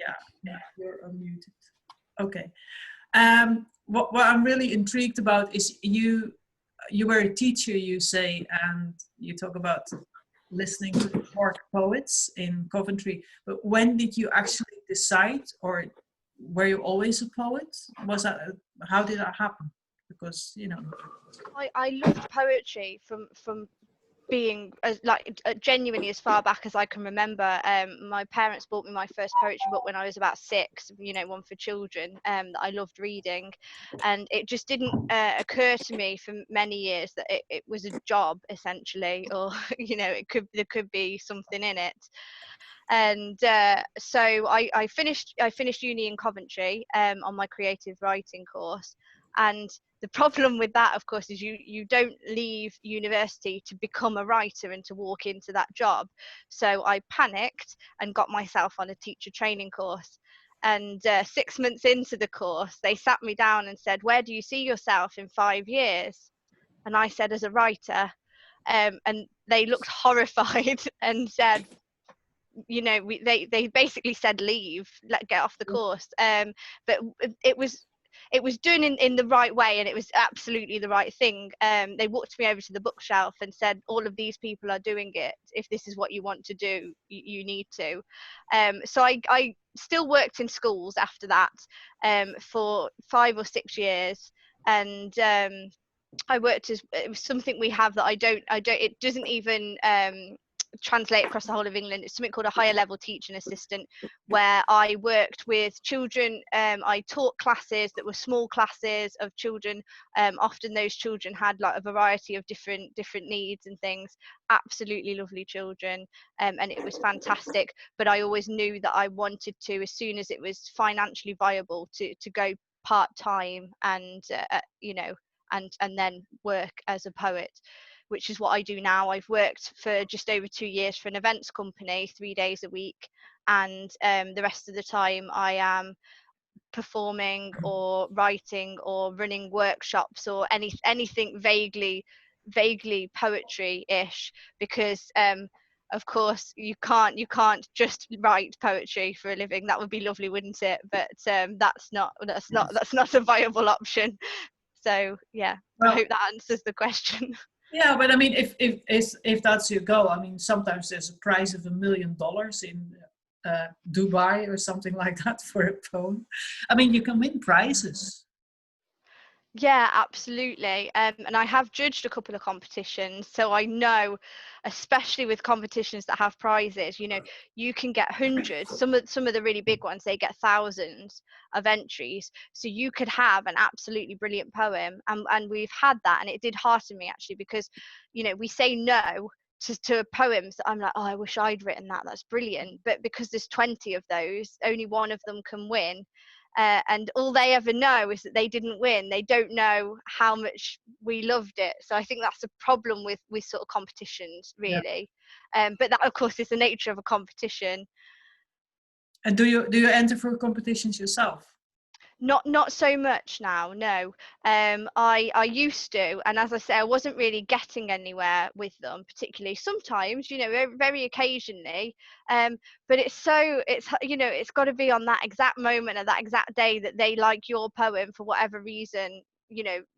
Yeah, you're unmuted. Okay. What I'm really intrigued about is you were a teacher, you say, and you talk about listening to the Cork poets in Coventry. But when did you actually decide, or were you always a poet? How did that happen? Because, you know, I loved poetry from being genuinely as far back as I can remember. My parents bought me my first poetry book when I was about 6, one for children, that I loved reading, and it just didn't occur to me for many years that it was a job essentially, or there could be something in it. And so I finished uni in Coventry on my creative writing course. And the problem with that, of course, is you don't leave university to become a writer and to walk into that job. So I panicked and got myself on a teacher training course. And 6 months into the course, they sat me down and said, "Where do you see yourself in 5 years?" And I said, "As a writer." And they looked horrified and said, they basically said, "Leave, get off the course." But it was done in the right way, and it was absolutely the right thing. They walked me over to the bookshelf and said, "All of these people are doing it. If this is what you want to do, you need to." So I still worked in schools after that for 5 or 6 years, and I worked as, it was something we have that I don't it doesn't even translate across the whole of England. It's something called a higher level teaching assistant, where I worked with children. I taught classes that were small classes of children. Often those children had like a variety of different needs and things. Absolutely lovely children, and it was fantastic. But I always knew that I wanted to, as soon as it was financially viable, to go part-time and and then work as a poet, which is what I do now. I've worked for just over 2 years for an events company, 3 days a week, and the rest of the time I am performing or writing or running workshops or anything vaguely poetry-ish, because of course you can't just write poetry for a living. That would be lovely, wouldn't it? But that's not a viable option. So yeah, well, I hope that answers the question. Yeah, but I mean, if that's your goal, I mean, sometimes there's a prize of $1 million in Dubai or something like that for a poem. I mean, you can win prizes. Yeah, absolutely. And I have judged a couple of competitions, so I know, especially with competitions that have prizes, you can get hundreds. Some of the really big ones, they get thousands of entries. So you could have an absolutely brilliant poem, and we've had that, and it did hearten me actually, because we say no to poems that I'm like, oh, I wish I'd written that. That's brilliant. But because there's 20 of those, only one of them can win. And all they ever know is that they didn't win. They don't know how much we loved it. So I think that's a problem with sort of competitions, really. Yeah. But that, of course, is the nature of a competition. And do you enter for competitions yourself? Not so much now, no. I used to, and as I say, I wasn't really getting anywhere with them particularly. Sometimes, very occasionally, but it's got to be on that exact moment at that exact day that they like your poem for whatever reason,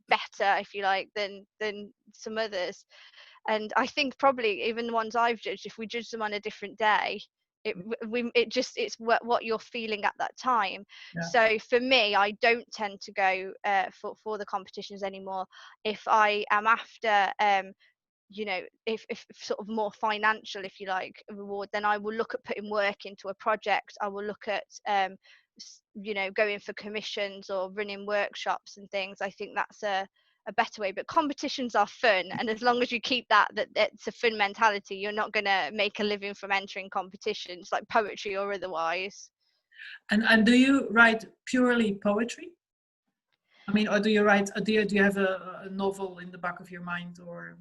better, if you like, than some others. And I think probably even the ones I've judged, if we judge them on a different day, it's what you're feeling at that time. Yeah. So for me, I don't tend to go for the competitions anymore. If I am after if sort of more financial, if you like, reward, then I will look at putting work into a project. I will look at going for commissions or running workshops and things. I think that's a better way. But competitions are fun, and as long as you keep that it's a fun mentality, you're not going to make a living from entering competitions, like poetry or otherwise. And do you write purely poetry? I mean, or do you write? Do you have a novel in the back of your mind or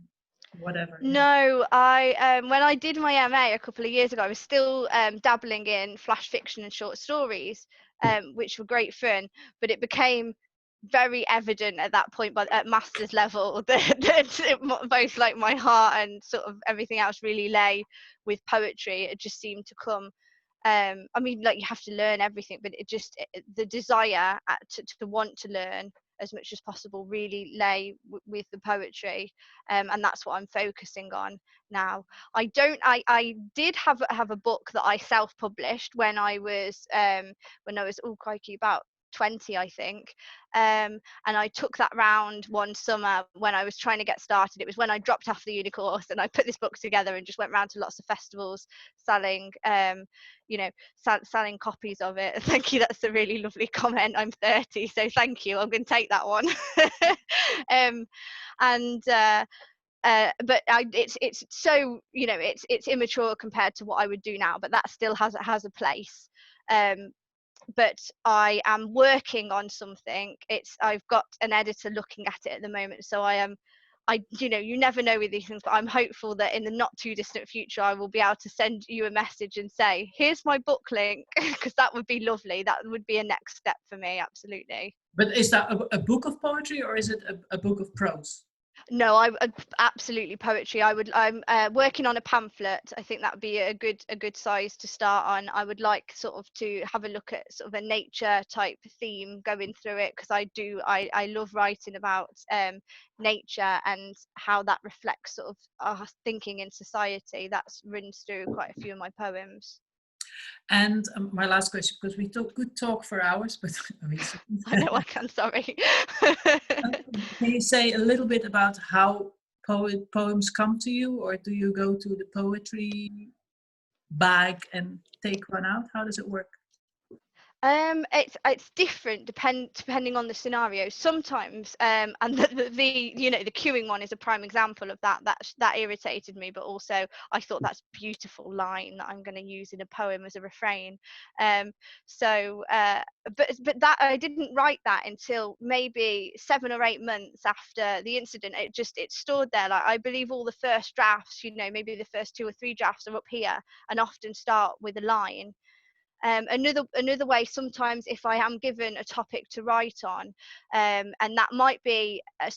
whatever? No, I when I did my MA a couple of years ago, I was still dabbling in flash fiction and short stories, which were great fun. But it became very evident at that point, but at master's level, that both like my heart and sort of everything else really lay with poetry. It just seemed to come I mean, like, you have to learn everything, but the desire to want to learn as much as possible really lay with the poetry, and that's what I'm focusing on now. I did have a book that I self-published when I was oh crikey, about 20, I think, and I took that round one summer when I was trying to get started. It was when I dropped off the uni course, and I put this book together and just went round to lots of festivals selling selling copies of it. Thank you, that's a really lovely comment. I'm 30, so thank you, I'm going to take that one. But it's so, it's immature compared to what I would do now, but that still has a place. But I am working on something. I've got an editor looking at it at the moment, so you never know with these things, but I'm hopeful that in the not too distant future I will be able to send you a message and say, here's my book link, because that would be lovely. That would be a next step for me, absolutely. But is that a book of poetry, or is it a book of prose? No, absolutely poetry. I'm working on a pamphlet. I think that would be a good size to start on. I would like sort of to have a look at sort of a nature type theme going through it, because I love writing about nature and how that reflects sort of our thinking in society. That's runs through quite a few of my poems. And my last question, because we could talk for hours, but I know I can, sorry. Can you say a little bit about how poems come to you, or do you go to the poetry bag and take one out? How does it work? It's different depending on the scenario sometimes, and the queuing one is a prime example of that irritated me, but also I thought that's a beautiful line that I'm going to use in a poem as a refrain. But that I didn't write that until maybe 7 or 8 months after the incident. It stored there. Like, I believe all the first drafts, maybe the first 2 or 3 drafts are up here and often start with a line. Another way, sometimes if I am given a topic to write on, and that might be a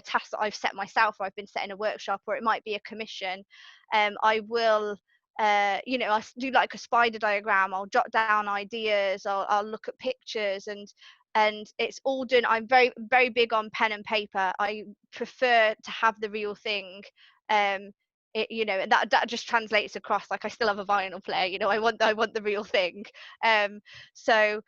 task that I've set myself, or I've been set in a workshop, or it might be a commission, I will I do like a spider diagram. I'll jot down ideas, I'll look at pictures, and it's all done. I'm very, very big on pen and paper. I prefer to have the real thing. And that just translates across. Like, I still have a vinyl player, I want the real thing. So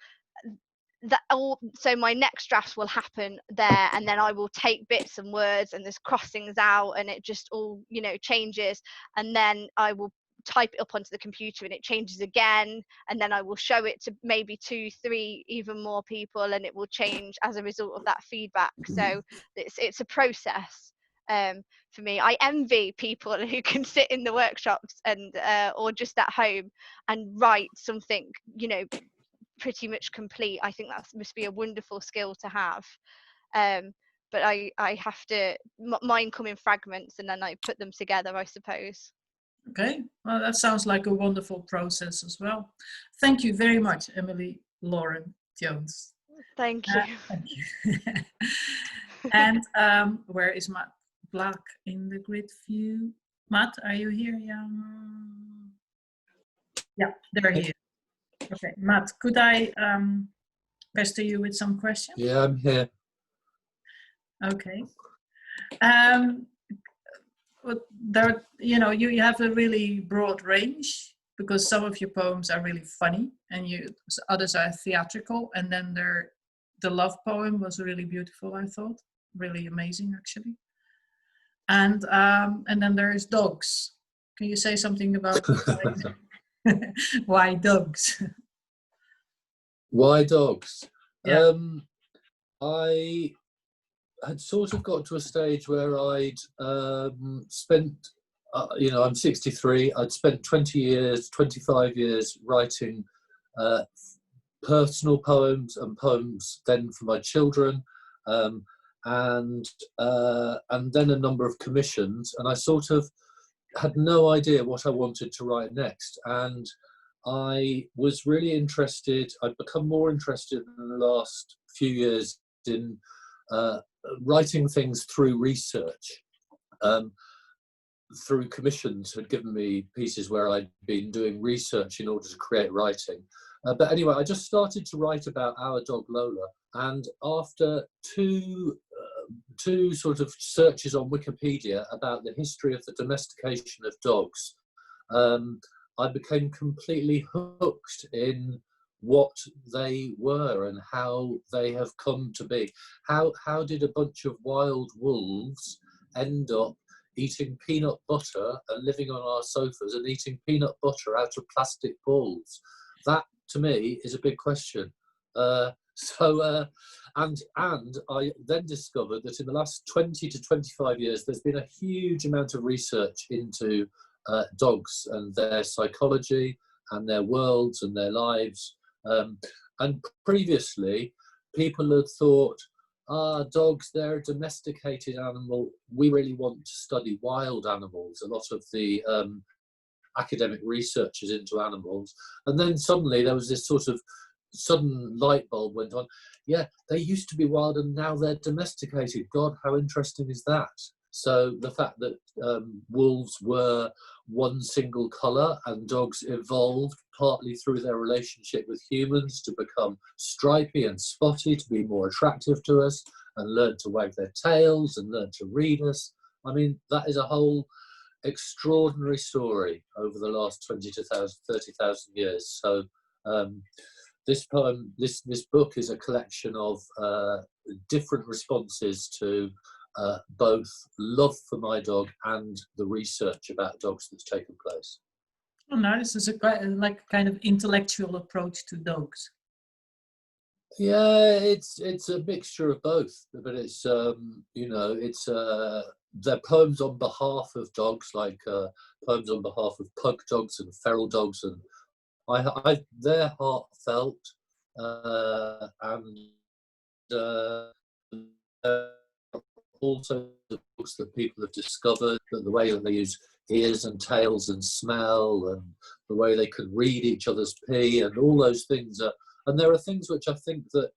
my next drafts will happen there, and then I will take bits and words, and there's crossings out, and it just all changes, and then I will type it up onto the computer, and it changes again, and then I will show it to maybe 2, 3, even more people, and it will change as a result of that feedback. So it's a process. For me, I envy people who can sit in the workshops and or just at home and write something pretty much complete. I think that must be a wonderful skill to have. But I have to, mine come in fragments, and then I put them together, I suppose. Okay, well, that sounds like a wonderful process as well. Thank you very much, Emilie Lauren Jones. Thank you. Thank you. And where is Matt Black in the grid view? Matt, are you here? Yeah, there he is. Okay, Matt, could I pester you with some questions? Yeah, I'm here. Okay. Well, you have a really broad range, because some of your poems are really funny, and others are theatrical, and then the love poem was really beautiful, I thought, really amazing actually. And then there's dogs. Can you say something about why dogs? Why dogs? Yeah. I had sort of got to a stage where I'd spent, I'm 63, I'd spent 25 years writing personal poems and poems then for my children, and then a number of commissions, and I sort of had no idea what I wanted to write next. And I was really interested, I've become more interested in the last few years in writing things through research. through commissions, had given me pieces where I'd been doing research in order to create writing. But anyway, I just started to write about our dog Lola, and after two sort of searches on Wikipedia about the history of the domestication of dogs, I became completely hooked in what they were and how they have come to be. How did a bunch of wild wolves end up eating peanut butter and living on our sofas and eating peanut butter out of plastic balls? That, to me, is a big question. And I then discovered that in the last 20 to 25 years, there's been a huge amount of research into dogs and their psychology and their worlds and their lives. And previously, people had thought, dogs, they're a domesticated animal. We really want to study wild animals. A lot of the academic research is into animals. And then suddenly there was this sort of sudden light bulb went on. Yeah, they used to be wild and now they're domesticated. God, how interesting is that? So the fact that wolves were one single colour and dogs evolved partly through their relationship with humans to become stripy and spotty, to be more attractive to us, and learn to wag their tails and learn to read us. I mean, that is a whole extraordinary story over the last 20 to 30,000 years. So this poem, this book is a collection of different responses to both love for my dog and the research about dogs that's taken place. Oh, nice. It's a like kind of intellectual approach to dogs. Yeah, it's a mixture of both, but it's you know, it's they're poems on behalf of dogs, like poems on behalf of pug dogs and feral dogs, and they're heartfelt and also the books that people have discovered, that the way that they use ears and tails and smell and the way they can read each other's pee and all those things are, and there are things which I think that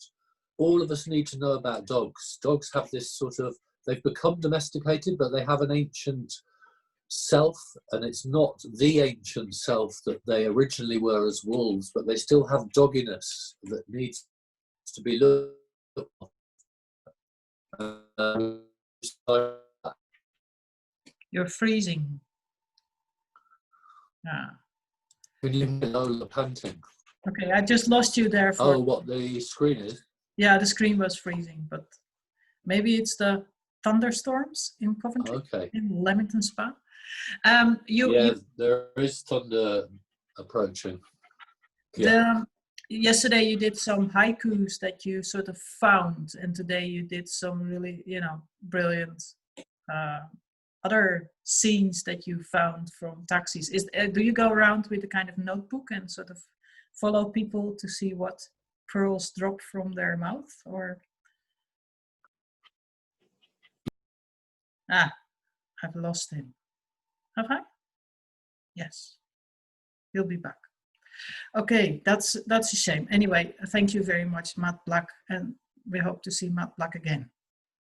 all of us need to know about dogs. Dogs have this sort of, they've become domesticated, but they have an ancient self, and it's not the ancient self that they originally were as wolves, but they still have dogginess that needs to be looked at. You're freezing. Ah. Can you hear Lola panting? Okay, I just lost you there for... Oh, what the screen is? Yeah, the screen was freezing, but maybe it's the thunderstorms in Coventry, okay, in Leamington Spa. There is thunder approaching. Yeah. Yesterday you did some haikus that you sort of found, and today you did some really, brilliant other scenes that you found from taxis. Do you go around with a kind of notebook and sort of follow people to see what pearls drop from their mouth, or? I've lost him. Have I? Yes. He'll be back. Okay, that's a shame. Anyway, thank you very much, Matt Black, and we hope to see Matt Black again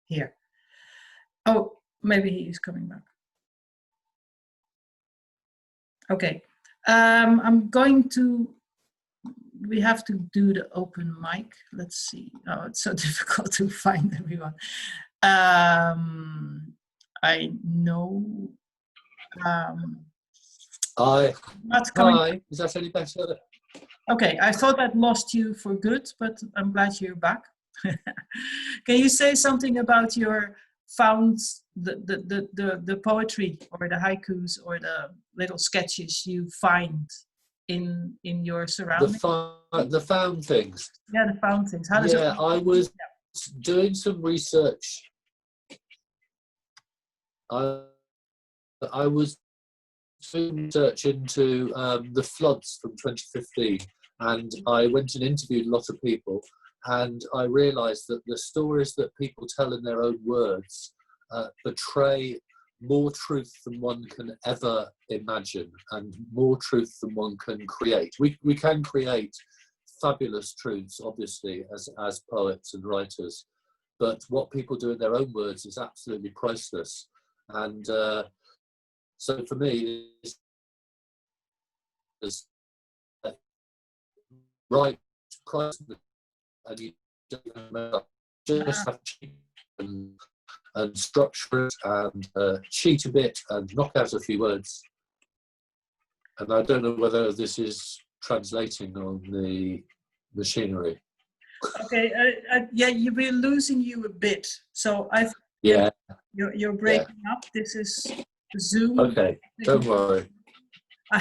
here. Oh, maybe he is coming back. Okay, we have to do the open mic. Let's see. Oh, it's so difficult to find everyone. I know. Hi. Is that any better? Okay, I thought I'd lost you for good, but I'm glad you're back. Can you say something about your found the poetry or the haikus or the little sketches you find in your surroundings? The found things. Yeah, the found things. How does it work? I was doing some research. I was doing research into the floods from 2015, and I went and interviewed a lot of people, and I realised that the stories that people tell in their own words betray more truth than one can ever imagine, and more truth than one can create. We can create fabulous truths, obviously, as poets and writers, but what people do in their own words is absolutely priceless. And So for me, it's right price, and you don't just have to and structure it and cheat a bit and knock out a few words. And I don't know whether this is translating on the machinery. Okay, yeah, we're losing you a bit. So Yeah. You're breaking up. This is Zoom. Okay, don't worry. I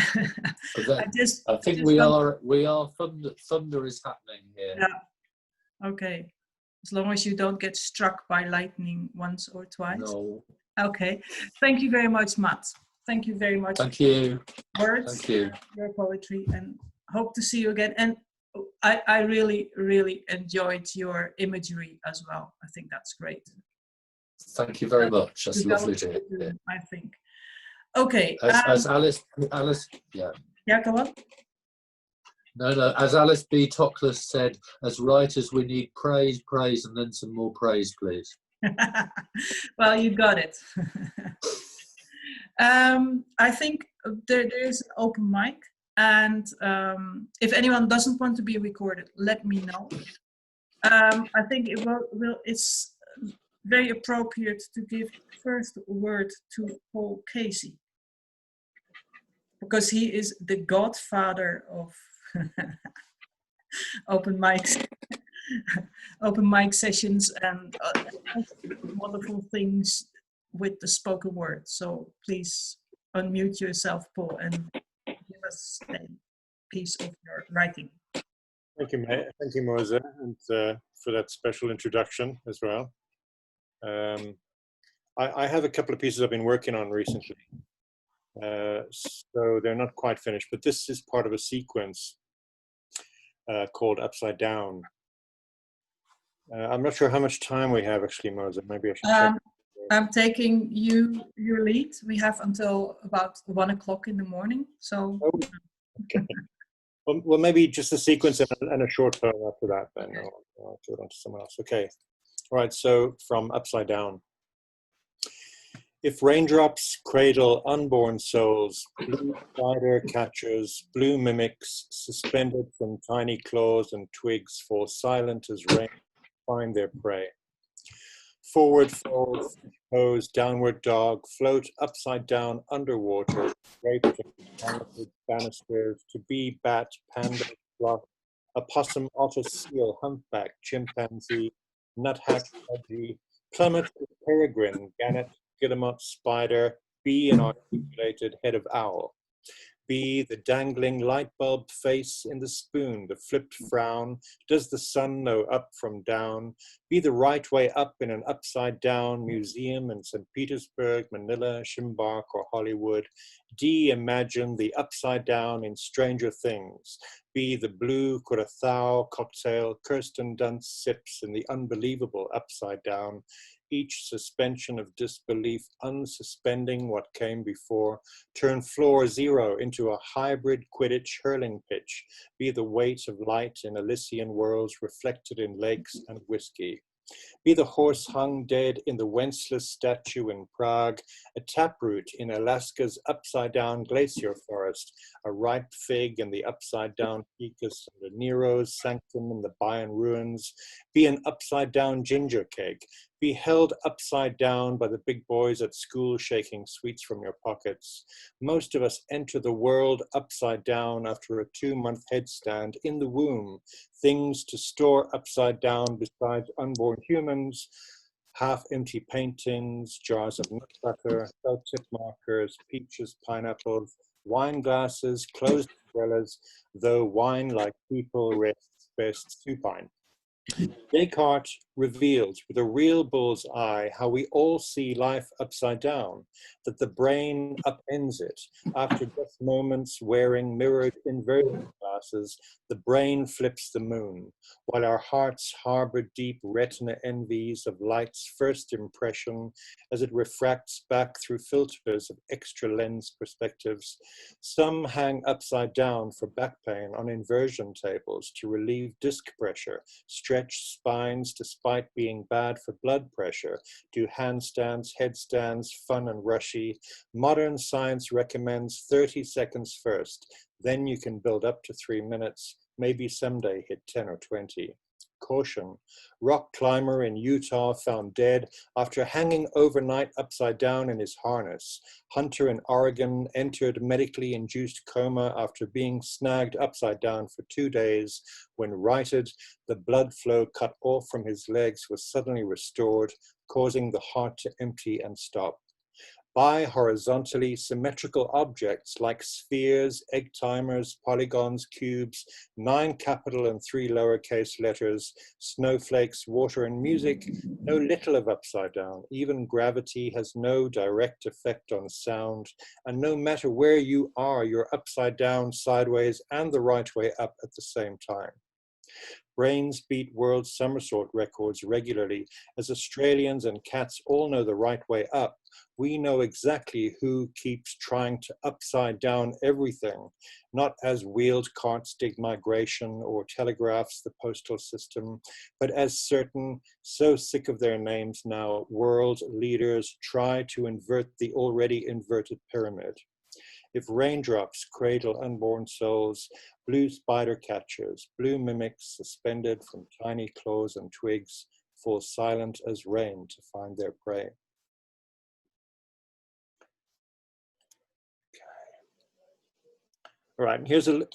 think we are thunder is happening here. Yeah. Okay. As long as you don't get struck by lightning once or twice. No. Okay. Thank you very much, Matt. Thank you very much. Thank you. Words, Thank you. your poetry, and hope to see you again. And I really, really enjoyed your imagery as well. I think that's great. Thank you very much. That's lovely to hear. I think. Okay. As Alice, yeah. Yeah, go on. No. As Alice B. Toklas said, as writers, we need praise, and then some more praise, please. Well, you got it. I think there is an open mic, and if anyone doesn't want to be recorded, let me know. I think it's very appropriate to give first word to Paul Casey, because he is the godfather of open mics, open mic sessions, and wonderful things with the spoken word. So please unmute yourself, Paul, and give us a piece of your writing. Thank you, Moze, and for that special introduction as well. I have a couple of pieces I've been working on recently, so they're not quite finished, but this is part of a sequence called Upside Down. I'm not sure how much time we have, actually, Moze. Maybe I should check. I'm taking your lead. We have until about 1 o'clock in the morning. So. Oh, okay. Well, maybe just a sequence and a short poem after that, then I'll do it on to someone else. Okay. All right. So from Upside Down. If raindrops cradle unborn souls, blue spider catchers, blue mimics, suspended from tiny claws and twigs, fall silent as rain, find their prey. Forward fold, pose, downward dog, float upside down underwater, draped in banisters, to be bat, panda, sloth, opossum, otter, seal, humpback, chimpanzee, nuthatch, pudgy, plummet, peregrine, gannet, guillemot, spider, be an articulated head of owl. Be the dangling light bulb face in the spoon, the flipped frown. Does the sun know up from down? Be the right way up in an upside down museum in St. Petersburg, Manila, Shimbark, or Hollywood. Imagine the upside down in Stranger Things. Be the blue Curaçao cocktail Kirsten Dunst sips in the unbelievable upside down. Each suspension of disbelief unsuspending what came before, turn floor zero into a hybrid Quidditch hurling pitch, be the weight of light in Elysian worlds reflected in lakes and whiskey. Be the horse hung dead in the Wenceslas statue in Prague, a taproot in Alaska's upside-down glacier forest, a ripe fig in the upside-down Picus under Nero's sanctum in the Bayan ruins. Be an upside-down ginger cake. Be held upside down by the big boys at school shaking sweets from your pockets. Most of us enter the world upside down after a 2-month headstand in the womb. Things to store upside down besides unborn humans, half-empty paint tins, jars of nut butter, felt tip markers, peaches, pineapples, wine glasses, closed umbrellas, though wine, like people, rests best supine. Descartes reveals with a real bull's eye how we all see life upside down, that the brain upends it. After just moments wearing mirrored inversion glasses, the brain flips the moon, while our hearts harbor deep retina envies of light's first impression as it refracts back through filters of extra lens perspectives. Some hang upside down for back pain on inversion tables to relieve disc pressure, stretch spines despite being bad for blood pressure, do handstands, headstands, fun and rushy. Modern science recommends 30 seconds first, then you can build up to 3 minutes, maybe someday hit 10 or 20. Caution, rock climber in Utah found dead after hanging overnight upside down in his harness. Hunter in Oregon entered medically induced coma after being snagged upside down for 2 days. When righted, the blood flow cut off from his legs was suddenly restored, causing the heart to empty and stop. Bi-horizontally symmetrical objects like spheres, egg timers, polygons, cubes, 9 capital and 3 lowercase letters, snowflakes, water and music, know little of upside down. Even gravity has no direct effect on sound, and no matter where you are, you're upside down, sideways, and the right way up at the same time. Brains beat world somersault records regularly, as Australians and cats all know the right way up. We know exactly who keeps trying to upside down everything, not as wheeled carts dig migration or telegraphs the postal system, but as certain, so sick of their names now, world leaders try to invert the already inverted pyramid. If raindrops cradle unborn souls, blue spider catchers, blue mimics suspended from tiny claws and twigs, fall silent as rain to find their prey. All right, here's a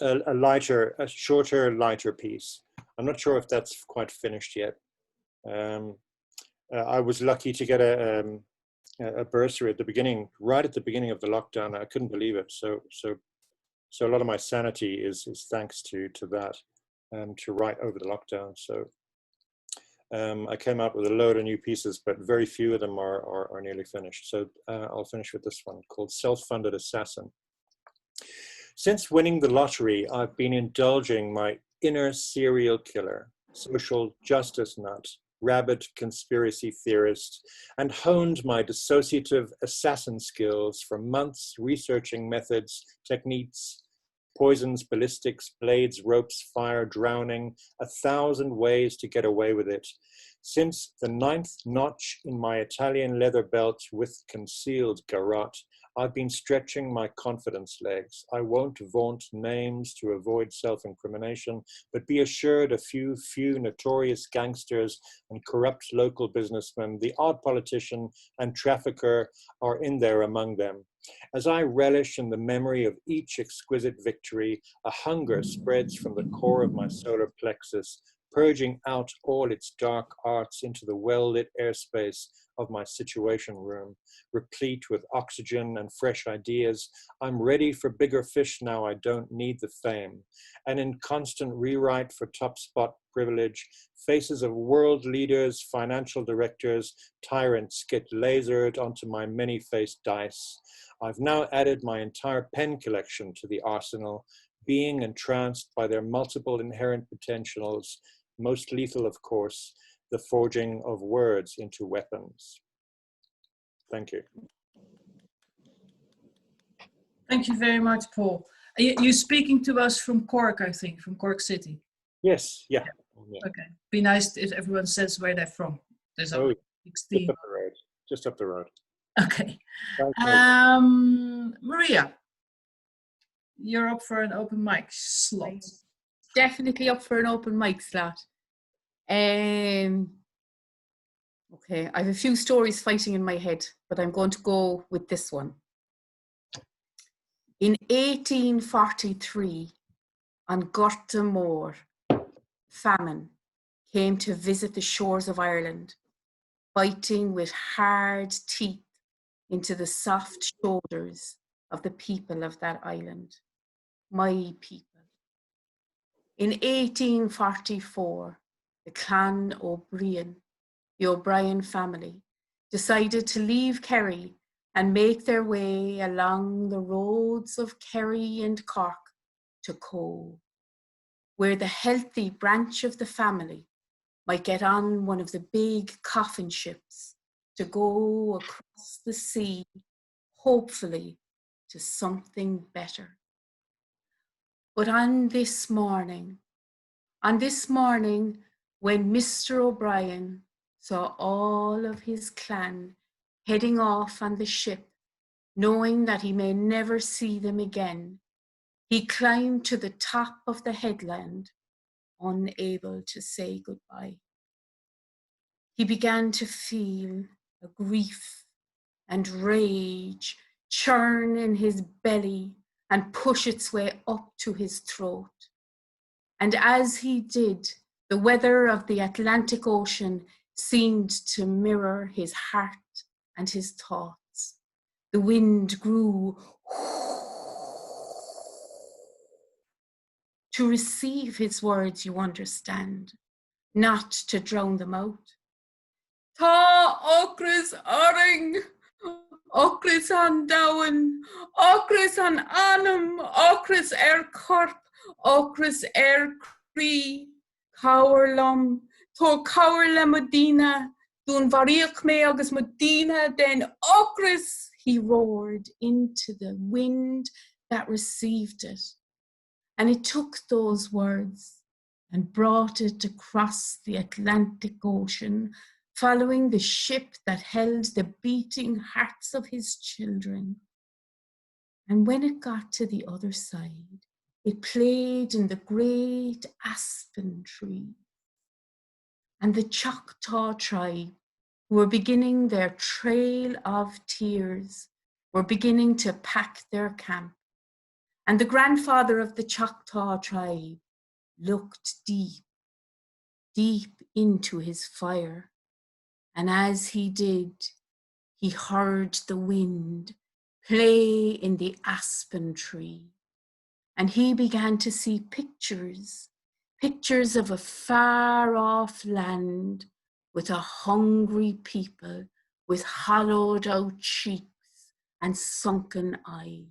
shorter, lighter piece. I'm not sure if that's quite finished yet. I was lucky to get a bursary at the beginning, right at the beginning of the lockdown. I couldn't believe it. So a lot of my sanity is thanks to that, to write over the lockdown. So I came out with a load of new pieces, but very few of them are nearly finished. So I'll finish with this one called Self-Funded Assassin. Since winning the lottery, I've been indulging my inner serial killer, social justice nut, rabid conspiracy theorist, and honed my dissociative assassin skills for months researching methods, techniques, poisons, ballistics, blades, ropes, fire, drowning, 1,000 ways to get away with it. Since the 9th notch in my Italian leather belt with concealed garrote, I've been stretching my confidence legs. I won't vaunt names to avoid self-incrimination, but be assured a few notorious gangsters and corrupt local businessmen, the odd politician and trafficker are in there among them. As I relish in the memory of each exquisite victory, a hunger spreads from the core of my solar plexus, purging out all its dark arts into the well-lit airspace of my situation room, replete with oxygen and fresh ideas. I'm ready for bigger fish now. I don't need the fame. And in constant rewrite for top spot privilege, faces of world leaders, financial directors, tyrants get lasered onto my many-faced dice. I've now added my entire pen collection to the arsenal, being entranced by their multiple inherent potentials, most lethal, of course, the forging of words into weapons. Thank you. Thank you very much, Paul. You're speaking to us from Cork, I think, from Cork City. Yes, yeah. Okay. Be nice if everyone says where they're from. There's only 16. Just up the road. Just up the road. Okay. Maria, you're up for an open mic slot. Definitely up for an open mic slot. Okay, I have a few stories fighting in my head, but I'm going to go with this one. In 1843, on Gorta Mór, famine came to visit the shores of Ireland, biting with hard teeth into the soft shoulders of the people of that island, my people. In 1844, the clan O'Brien, the O'Brien family, decided to leave Kerry and make their way along the roads of Kerry and Cork to Cove, where the healthy branch of the family might get on one of the big coffin ships to go across the sea, hopefully to something better. But on this morning, when Mr. O'Brien saw all of his clan heading off on the ship, knowing that he may never see them again, he climbed to the top of the headland, unable to say goodbye. He began to feel a grief and rage churn in his belly and push its way up to his throat. And as he did, the weather of the Atlantic Ocean seemed to mirror his heart and his thoughts. The wind grew to receive his words, you understand, not to drown them out. Tá ochris Owing, ochris an Dowen, ochris an Anam, ochris Cork, ochris Cree, Cowerlum, to Cowerle Medina, dun variach me agus Medina, then ochris, he roared into the wind that received it. And it took those words and brought it across the Atlantic Ocean, following the ship that held the beating hearts of his children. And when it got to the other side, it played in the great aspen tree. And the Choctaw tribe, who were beginning their trail of tears, were beginning to pack their camp. And the grandfather of the Choctaw tribe looked deep, deep into his fire. And as he did, he heard the wind play in the aspen tree. And he began to see pictures of a far-off land with a hungry people with hollowed out cheeks and sunken eyes.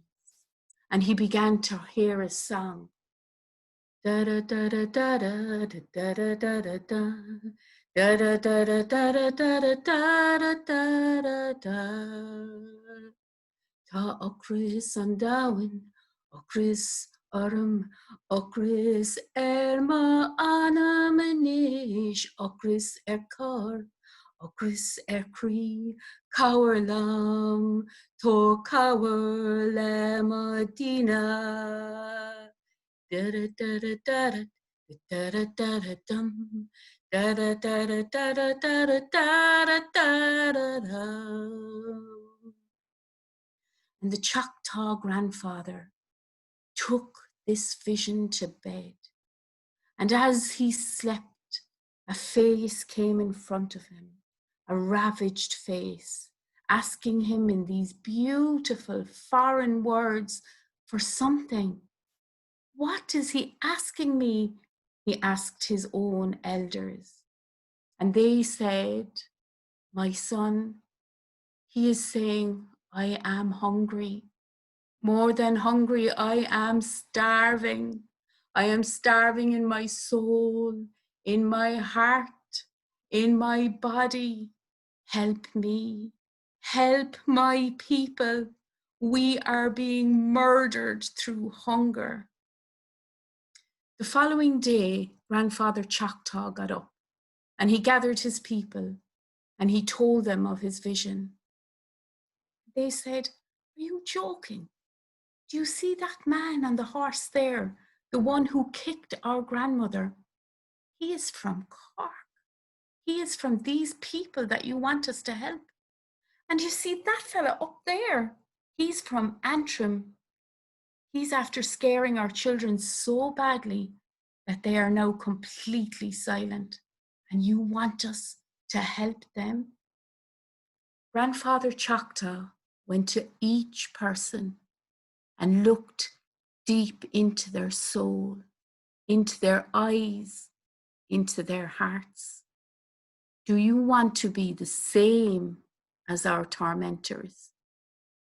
And he began to hear a song. Da da da da da da da da da da da. Da da da da da da da da da da da. Ta ochris an Dowen, ochris ochris ma anam anish, ochris Cork, ochris Cree, Cowerlum, to Cowerle Medina. Da da da da da da da da da dum. Da da da da da da da da da da da. And the Choctaw grandfather took this vision to bed. And as he slept, a face came in front of him, a ravaged face, asking him in these beautiful foreign words for something. What is he asking me? He asked his own elders. And they said, my son, he is saying, I am hungry. More than hungry, I am starving. I am starving in my soul, in my heart, in my body. Help me. Help my people. We are being murdered through hunger. The following day, Grandfather Choctaw got up and he gathered his people and he told them of his vision. They said, are you joking? Do you see that man on the horse there, the one who kicked our grandmother? He is from Cork. He is from these people that you want us to help. And you see that fella up there, he's from Antrim. He's after scaring our children so badly that they are now completely silent. And you want us to help them? Grandfather Choctaw went to each person and looked deep into their soul, into their eyes, into their hearts. Do you want to be the same as our tormentors?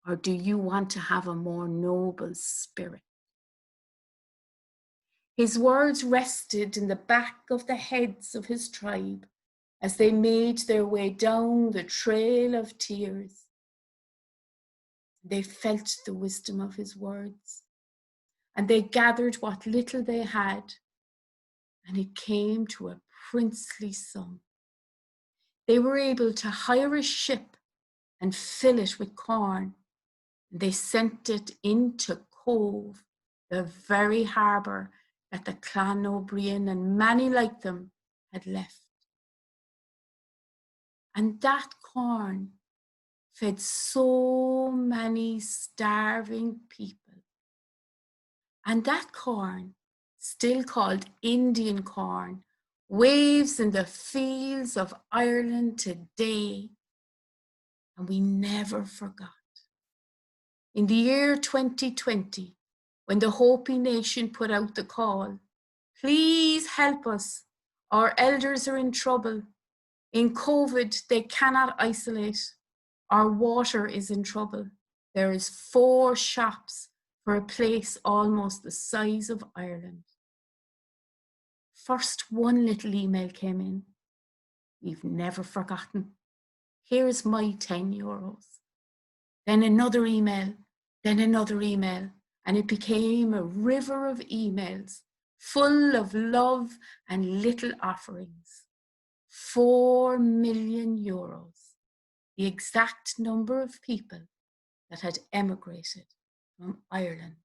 Or do you want to have a more noble spirit? His words rested in the back of the heads of his tribe as they made their way down the trail of tears. They felt the wisdom of his words, and they gathered what little they had, and it came to a princely sum. They were able to hire a ship and fill it with corn. They sent it into Cove, the very harbour that the Clan O'Brien and many like them had left. And that corn fed so many starving people. And that corn, still called Indian corn, waves in the fields of Ireland today. And we never forgot. In the year 2020, when the Hopi Nation put out the call, please help us, our elders are in trouble. In COVID, they cannot isolate. Our water is in trouble. There is 4 shops for a place almost the size of Ireland. First, one little email came in. We've never forgotten. Here's my €10. Then another email, and it became a river of emails full of love and little offerings. €4 million, the exact number of people that had emigrated from Ireland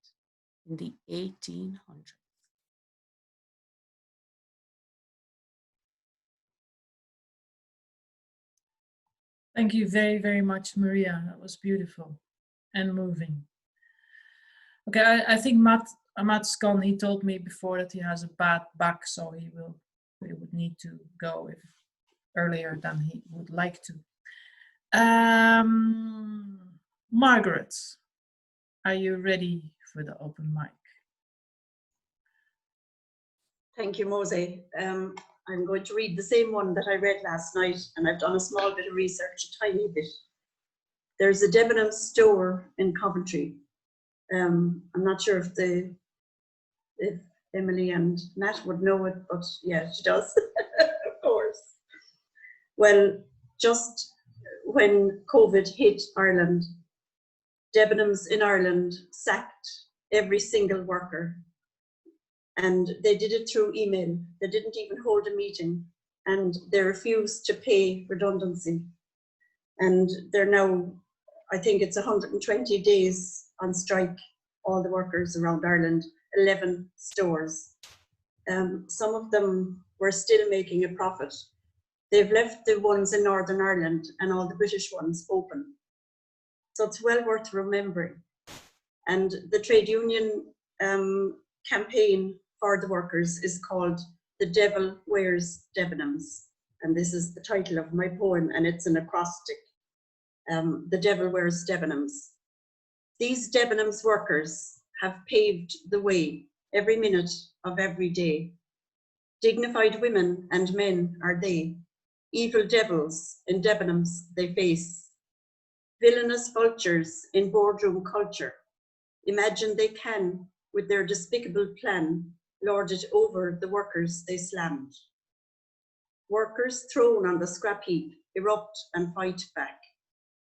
in the 1800s. Thank you very, very much, Maria. That was beautiful and moving. Okay, I think Matt's gone. He told me before that he has a bad back, so he would need to go earlier than he would like to. Margaret, are you ready for the open mic? Thank you, Moze. I'm going to read the same one that I read last night, and I've done a small bit of research, a tiny bit. There's a Debenhams store in Coventry. I'm not sure if Emilie and Nat would know it, but yeah, she does, of course. Well, just when COVID hit Ireland, Debenhams in Ireland sacked every single worker. And they did it through email. They didn't even hold a meeting, and they refused to pay redundancy. And they're now, I think it's 120 days on strike, all the workers around Ireland, 11 stores. Some of them were still making a profit. They've left the ones in Northern Ireland and all the British ones open. So it's well worth remembering. And the trade union campaign for the workers is called The Devil Wears Debenhams. And this is the title of my poem, and it's an acrostic. The Devil Wears Debenhams. These Debenhams workers have paved the way every minute of every day. Dignified women and men are they. Evil devils in Debenhams they face. Villainous vultures in boardroom culture. Imagine they can, with their despicable plan, lord it over the workers they slammed. Workers thrown on the scrap heap erupt and fight back.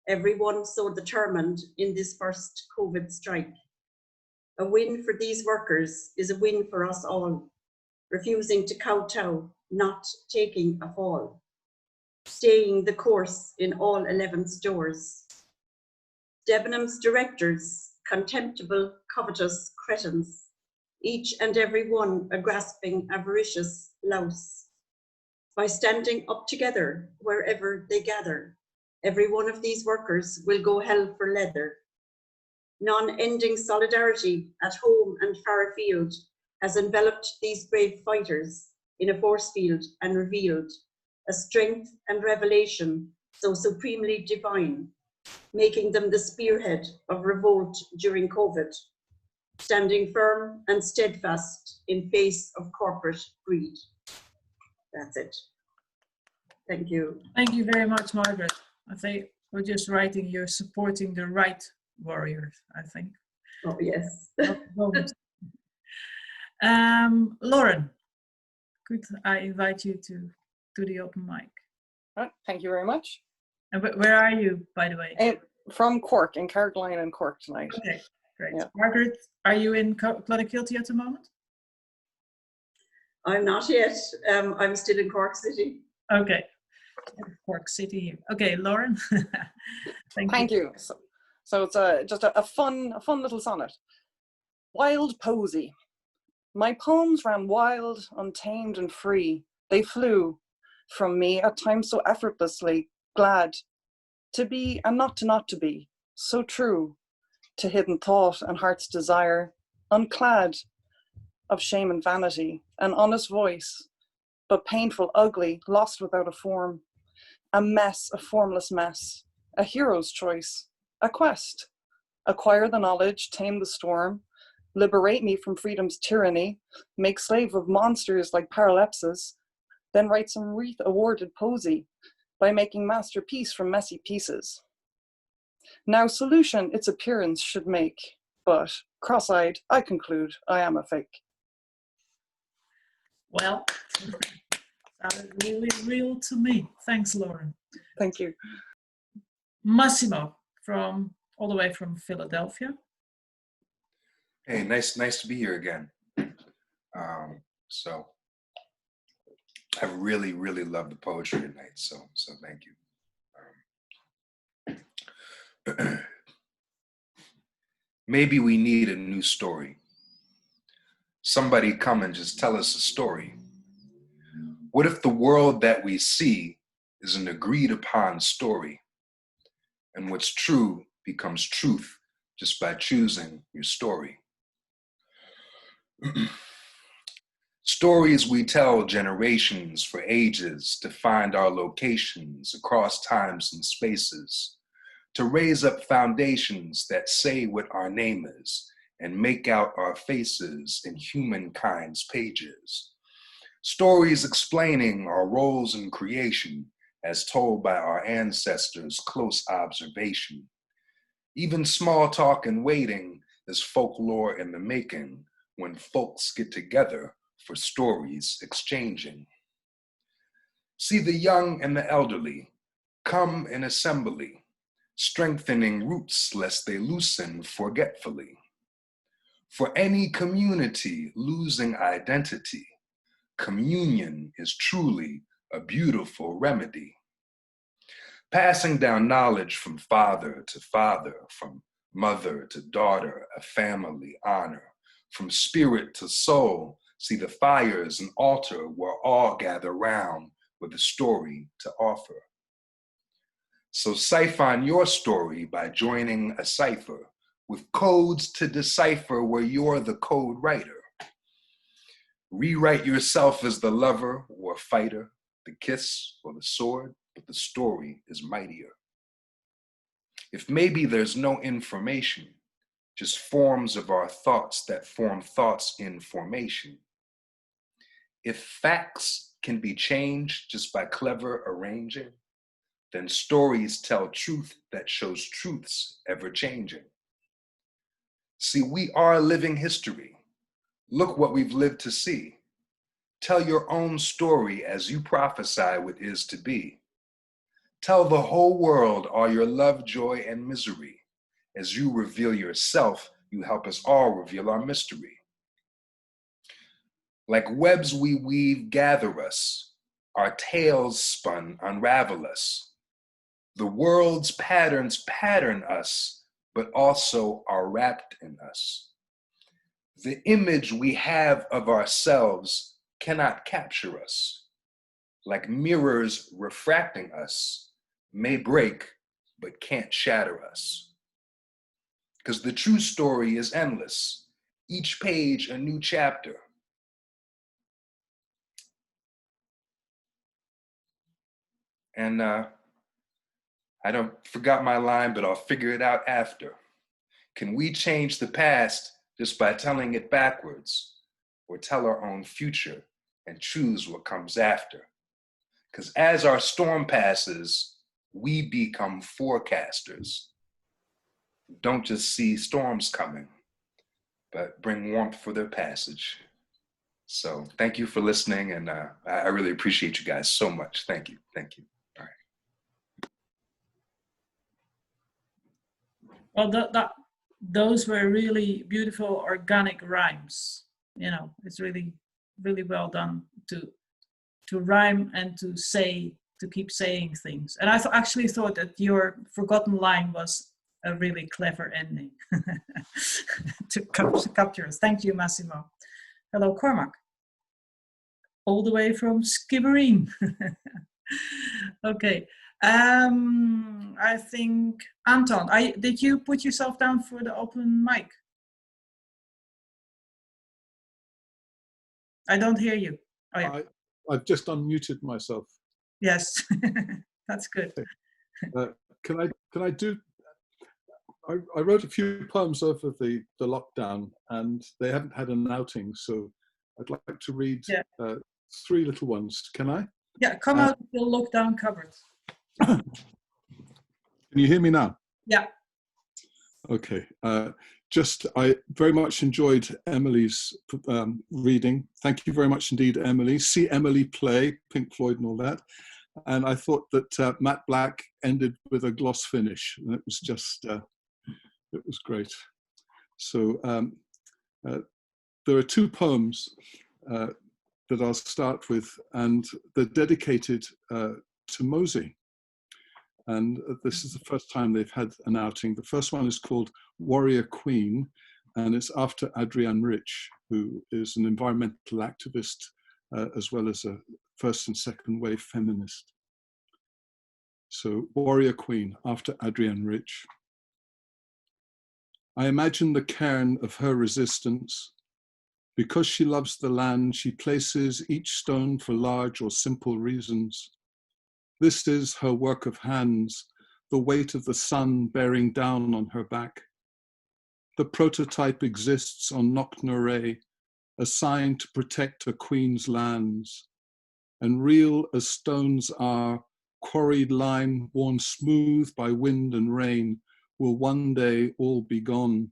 Everyone so determined in this first COVID strike. A win for these workers is a win for us all. Refusing to kowtow, not taking a fall. Staying the course in all 11 stores. Debenhams directors, contemptible, covetous cretins. Each and every one a grasping, avaricious louse. By standing up together wherever they gather, every one of these workers will go hell for leather. Non-ending solidarity at home and far afield has enveloped these brave fighters in a force field and revealed a strength and revelation so supremely divine, making them the spearhead of revolt during COVID, standing firm and steadfast in face of corporate greed. That's it. Thank you. Thank you very much, Margaret. I think we're just writing you're supporting the right warriors, I think. Oh, yes. Lauren, could I invite you to the open mic? Oh, thank you very much. And where are you, by the way? From Cork, in Carrickline and Cork tonight. Okay, great. Yeah. Margaret, are you in Clonakilty at the moment? I'm not yet. I'm still in Cork City. Okay. Cork City. Okay, Lauren. Thank you. So it's just a fun little sonnet. Wild Posy. My poems ran wild, untamed and free. They flew from me at times so effortlessly, glad to be and not to be, so true to hidden thought and heart's desire, unclad of shame and vanity, an honest voice, but painful, ugly, lost without a form, a mess, a formless mess, a hero's choice, a quest, acquire the knowledge, tame the storm, liberate me from freedom's tyranny, make slave of monsters like paralepsis, then write some wreath-awarded posy by making masterpiece from messy pieces. Now solution its appearance should make, but cross-eyed, I conclude I am a fake. Well, sounded really real to me. Thanks, Lauren. Thank you. Massimo, all the way from Philadelphia. Hey, nice to be here again. So I really loved the poetry tonight. So thank you. Maybe we need a new story. Somebody come and just tell us a story. What if the world that we see is an agreed upon story, and what's true becomes truth just by choosing your story? Stories we tell generations for ages to find our locations across times and spaces, to raise up foundations that say what our name is and make out our faces in humankind's pages. Stories explaining our roles in creation as told by our ancestors' close observation. Even small talk and waiting is folklore in the making when folks get together for stories exchanging. See the young and the elderly come in assembly, strengthening roots lest they loosen forgetfully. For any community losing identity, communion is truly a beautiful remedy. Passing down knowledge from father to father, from mother to daughter, a family honor. From spirit to soul, see the fire's an altar where all gather round with a story to offer. So siphon your story by joining a cipher with codes to decipher where you're the code writer. Rewrite yourself as the lover or fighter, the kiss or the sword, but the story is mightier. If maybe there's no information, just forms of our thoughts that form thoughts in formation. If facts can be changed just by clever arranging, then stories tell truth that shows truths ever changing. See, we are living history. Look what we've lived to see. Tell your own story as you prophesy what is to be. Tell the whole world all your love, joy, and misery. As you reveal yourself, you help us all reveal our mystery. Like webs we weave, gather us. Our tales spun, unravel us. The world's patterns pattern us, but also are wrapped in us. The image we have of ourselves cannot capture us. Like mirrors refracting us, may break, but can't shatter us. Because the true story is endless, each page a new chapter. And I forgot my line, but I'll figure it out after. Can we change the past just by telling it backwards, or tell our own future and choose what comes after? Because as our storm passes, we become forecasters. Don't just see storms coming, but bring warmth for their passage. So thank you for listening, and I really appreciate you guys so much. Thank you. All right. Well, those were really beautiful organic rhymes. You know, it's really really well done to rhyme and to keep saying things. And I actually thought that your forgotten line was a really clever ending to capture us. Thank you, Massimo. Hello, Cormac. All the way from Skibbereen. Okay. I think, Anton, did you put yourself down for the open mic? I don't hear you. Oh, yeah. I've just unmuted myself. Yes, that's good. Can I do? I wrote a few poems over the lockdown, and they haven't had an outing, so I'd like to read 3 little ones. Can I? Yeah, come out of the lockdown cupboard. Can you hear me now? Yeah. Okay. I very much enjoyed Emilie's reading. Thank you very much indeed, Emilie. See Emilie play, Pink Floyd and all that. And I thought that Matt Black ended with a gloss finish. And it was just, it was great. So there are 2 poems that I'll start with, and they're dedicated to Moze. And this is the first time they've had an outing. The first one is called Warrior Queen, and it's after Adrienne Rich, who is an environmental activist as well as a first and second wave feminist. So Warrior Queen after Adrienne Rich. I imagine the cairn of her resistance. Because she loves the land, she places each stone for large or simple reasons. This is her work of hands, the weight of the sun bearing down on her back. The prototype exists on Knocknarea, a sign to protect a queen's lands. And real as stones are, quarried lime worn smooth by wind and rain will one day all be gone.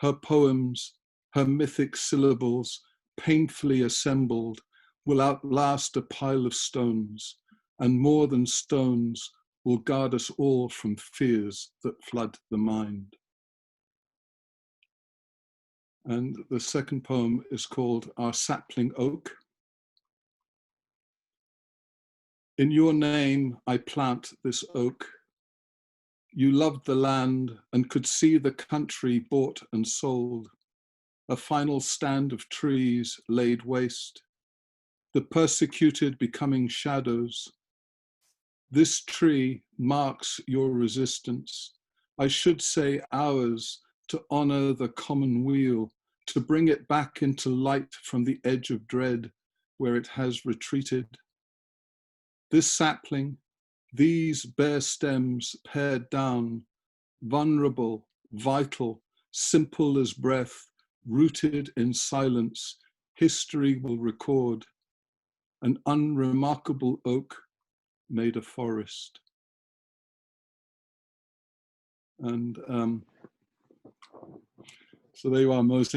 Her poems, her mythic syllables, painfully assembled, will outlast a pile of stones, and more than stones will guard us all from fears that flood the mind. And the second poem is called Our Sapling Oak. In your name, I plant this oak. You loved the land and could see the country bought and sold. A final stand of trees laid waste. The persecuted becoming shadows. This tree marks your resistance. I should say ours, to honor the common weal, to bring it back into light from the edge of dread where it has retreated. This sapling, these bare stems pared down, vulnerable, vital, simple as breath, rooted in silence, history will record. An unremarkable oak made a forest. And so there you are, Moze.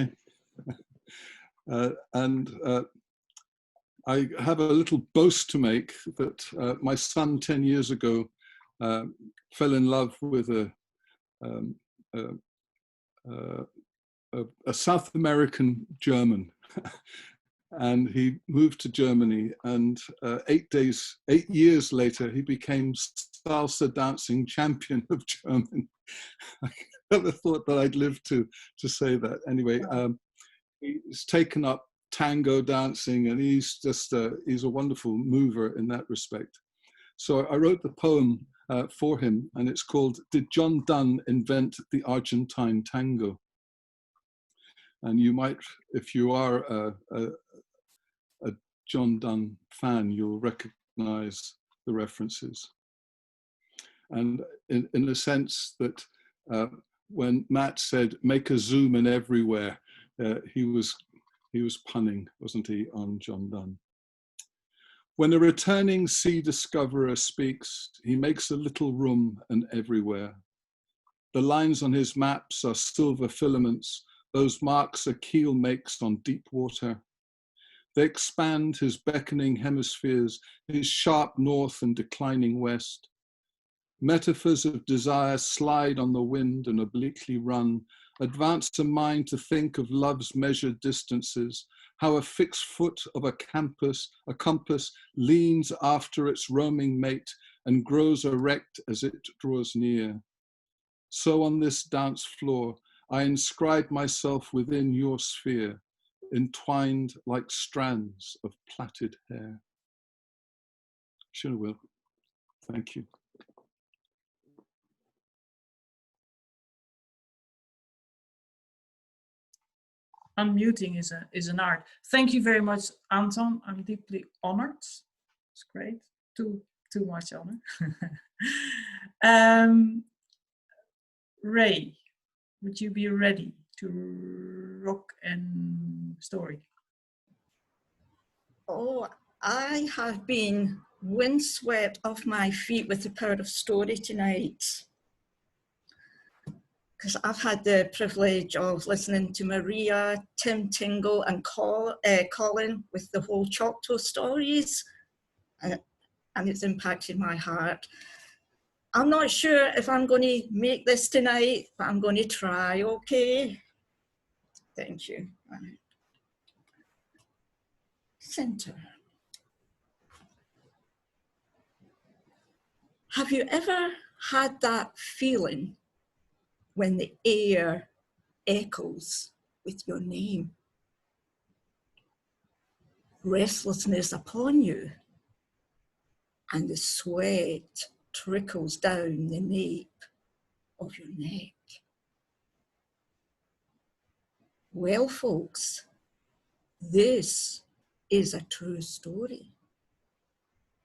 I have a little boast to make that my son 10 years ago fell in love with a South American German. And he moved to Germany, and 8 years later, he became salsa dancing champion of Germany. I never thought that I'd live to say that. Anyway, he's taken up tango dancing, and he's just he's a wonderful mover in that respect. So I wrote the poem for him, and it's called "Did John Donne Invent the Argentine Tango?" And you might, if you are a John Donne fan, you'll recognize the references. And in the sense that when Matt said, make a zoom in everywhere, he was punning, wasn't he, on John Donne. When a returning sea discoverer speaks, he makes a little room and everywhere. The lines on his maps are silver filaments. Those marks a keel makes on deep water. They expand his beckoning hemispheres, his sharp north and declining west. Metaphors of desire slide on the wind and obliquely run, advance a mind to think of love's measured distances, how a fixed foot of a compass leans after its roaming mate and grows erect as it draws near. So on this dance floor, I inscribe myself within your sphere, entwined like strands of plaited hair. Sure will. Thank you. Unmuting is an art. Thank you very much, Anton. I'm deeply honored. It's great. Too much honor. Ray, would you be ready to rock and story? Oh, I have been windswept off my feet with the power of story tonight, because I've had the privilege of listening to Maria, Tim Tingle and Colin with the whole Choctaw stories, and it's impacted my heart. I'm not sure if I'm going to make this tonight, but I'm going to try, okay? Thank you. Center. Have you ever had that feeling when the air echoes with your name? Restlessness upon you, and the sweat trickles down the nape of your neck. Well, folks, this is a true story,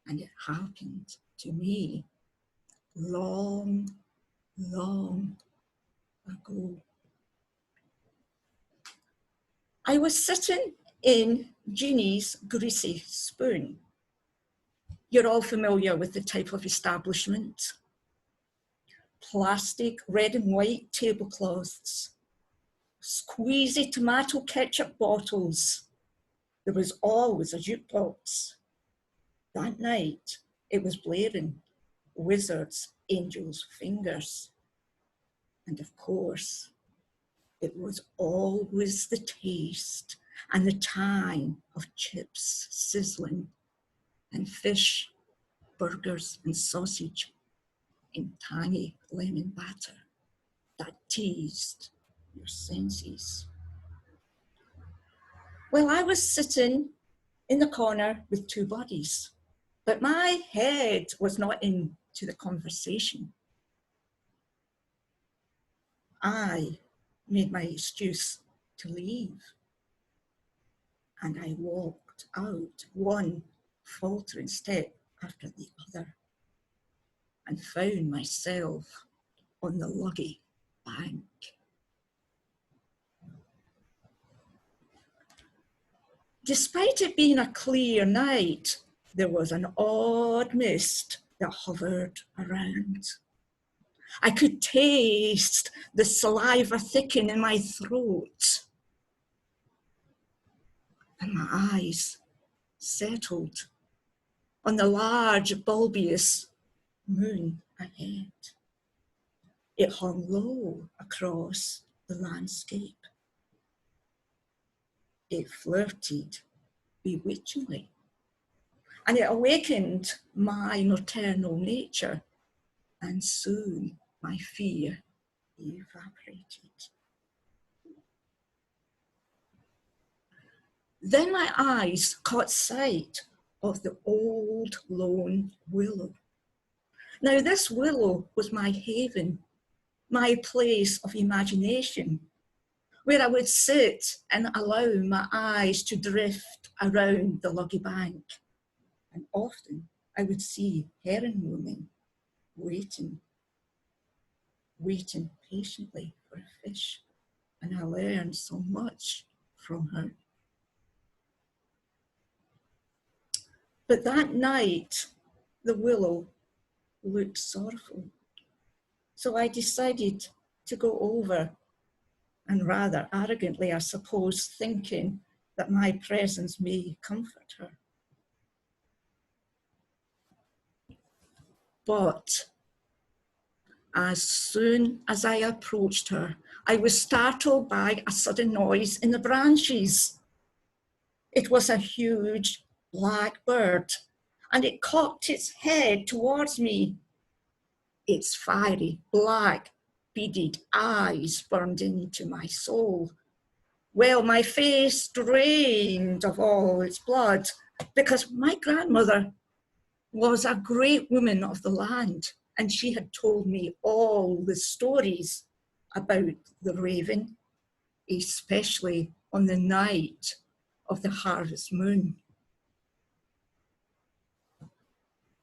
and it happened to me long, long ago. I was sitting in Jeannie's Greasy Spoon. You're all familiar with the type of establishment. Plastic red and white tablecloths, squeezy tomato ketchup bottles. There was always a jukebox. That night, it was blaring Wizards, Angels, Fingers. And of course, it was always the taste and the time of chips sizzling and fish, burgers and sausage in tangy lemon batter that teased your senses. Well, I was sitting in the corner with two bodies, but my head was not into the conversation. I made my excuse to leave, and I walked out one faltering step after the other and found myself on the Luggy bank. Despite it being a clear night, there was an odd mist that hovered around. I could taste the saliva thicken in my throat, and my eyes settled on the large, bulbous moon ahead. It hung low across the landscape. It flirted bewitchingly, and it awakened my nocturnal nature, and soon my fear evaporated. Then my eyes caught sight of the old lone willow. Now this willow was my haven, my place of imagination, where I would sit and allow my eyes to drift around the Luggy bank. And often I would see herring women waiting patiently for a fish, and I learned so much from her. But that night, the willow looked sorrowful. So I decided to go over, and rather arrogantly, I suppose, thinking that my presence may comfort her. But As soon as I approached her, I was startled by a sudden noise in the branches. It was a huge black bird, and it cocked its head towards me. Its fiery, black, beaded eyes burned into my soul. Well, my face drained of all its blood, because my grandmother was a great woman of the land, and she had told me all the stories about the raven, especially on the night of the harvest moon.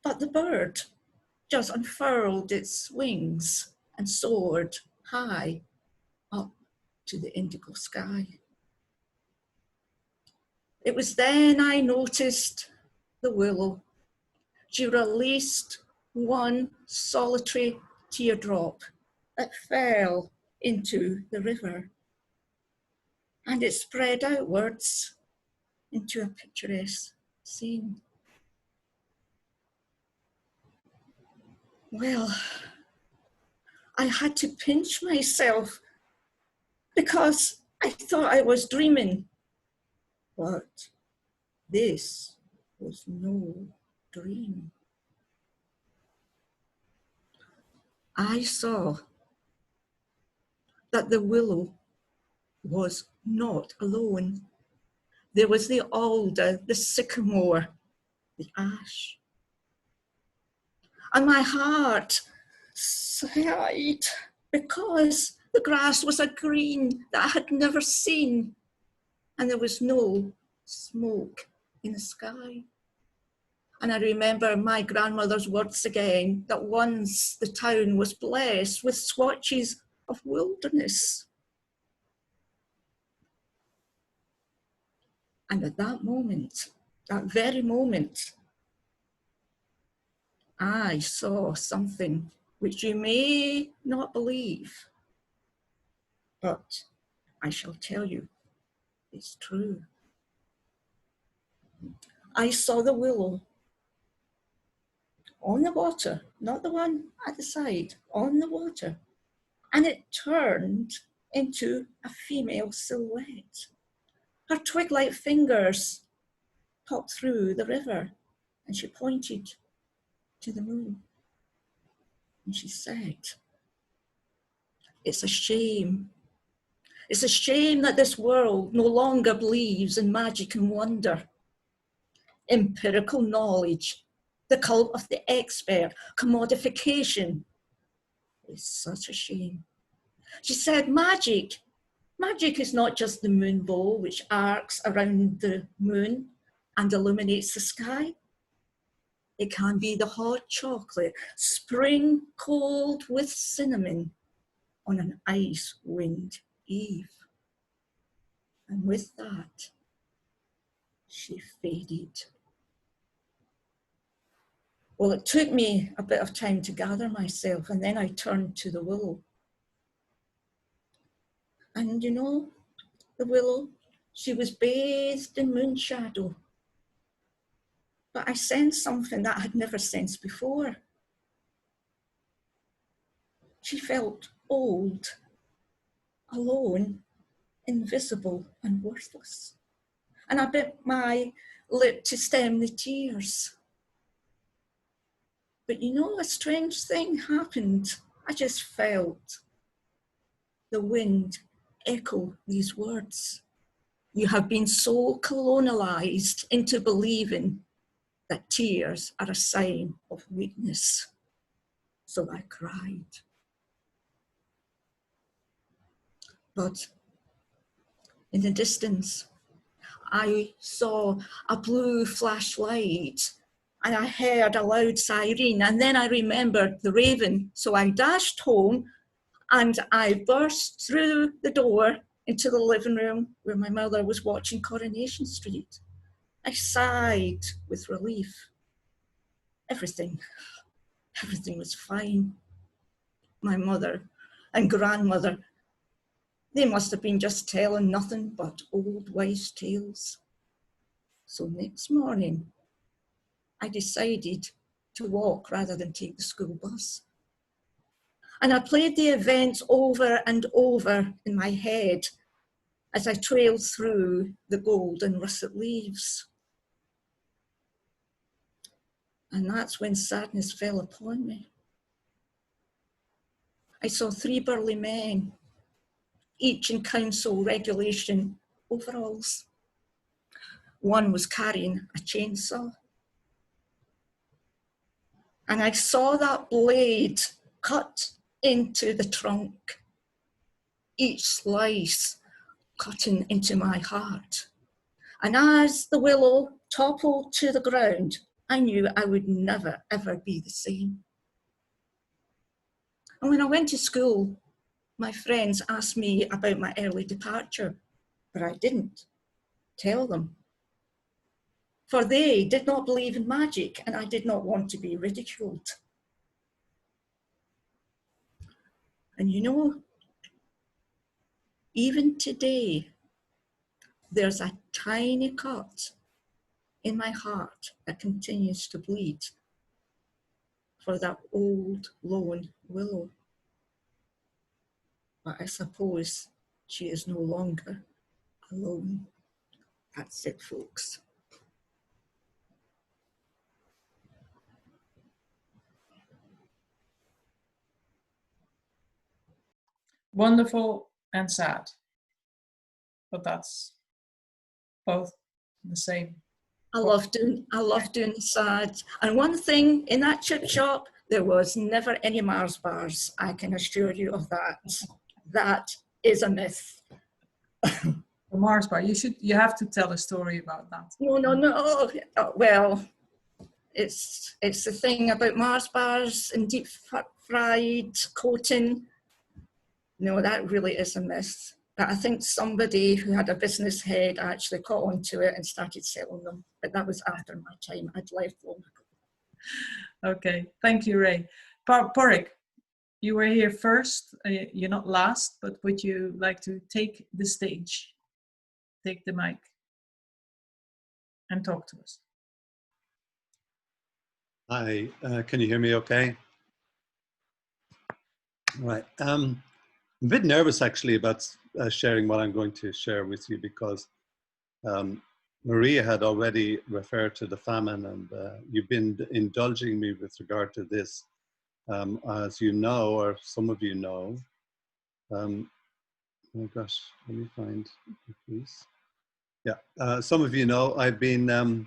But the bird just unfurled its wings and soared high up to the indigo sky. It was then I noticed the willow. She released one solitary teardrop that fell into the river, and it spread outwards into a picturesque scene. Well, I had to pinch myself because I thought I was dreaming, but this was no dream. I saw that the willow was not alone. There was the alder, the sycamore, the ash. And my heart sighed because the grass was a green that I had never seen, and there was no smoke in the sky. And I remember my grandmother's words again, that once the town was blessed with swatches of wilderness. And at that moment, that very moment, I saw something which you may not believe, but I shall tell you, it's true. I saw the willow on the water, not the one at the side, on the water, and it turned into a female silhouette. Her twig-like fingers popped through the river, and she pointed to the moon. And she said, "It's a shame. It's a shame that this world no longer believes in magic and wonder. Empirical knowledge, the cult of the expert, commodification. It's such a shame." She said, magic is not just the moon bow which arcs around the moon and illuminates the sky. It can be the hot chocolate sprinkled with cinnamon on an ice-wind eve. And with that, she faded. Well, it took me a bit of time to gather myself, and then I turned to the willow. And you know, the willow, she was bathed in moon shadow. But I sensed something that I had never sensed before. She felt old, alone, invisible and worthless. And I bit my lip to stem the tears. But you know, a strange thing happened. I just felt the wind echo these words. You have been so colonialized into believing that tears are a sign of weakness. So I cried. But in the distance, I saw a blue flashlight and I heard a loud siren, and then I remembered the raven. So I dashed home and I burst through the door into the living room where my mother was watching Coronation Street. I sighed with relief. Everything was fine. My mother and grandmother, they must have been just telling nothing but old wives' tales. So next morning, I decided to walk rather than take the school bus. And I played the events over and over in my head as I trailed through the golden russet leaves. And that's when sadness fell upon me. I saw 3 burly men, each in council regulation overalls. One was carrying a chainsaw. And I saw that blade cut into the trunk, each slice cutting into my heart. And as the willow toppled to the ground, I knew I would never, ever be the same. And when I went to school, my friends asked me about my early departure, but I didn't tell them. For they did not believe in magic, and I did not want to be ridiculed. And you know, even today, there's a tiny cut in my heart that continues to bleed for that old lone willow. But I suppose she is no longer alone. That's it, folks. Wonderful and sad, but that's both the same. I love doing the sad. And one thing in that chip shop, there was never any Mars bars. I can assure you of that. That is a myth. The Mars bar. You have to tell a story about that. No. Well, it's the thing about Mars bars and deep fried coating. No, that really is a myth. But I think somebody who had a business head actually caught on to it and started selling them. But that was after my time. I'd left long ago. Okay, thank you, Ray. Padraig, you were here first. You're not last, but would you like to take the stage, take the mic, and talk to us? Hi, can you hear me okay? Right. I'm a bit nervous actually about sharing what I'm going to share with you because Maria had already referred to the famine and you've been indulging me with regard to this. As you know, or some of you know, oh gosh, let me find it, please. Yeah, some of you know I've been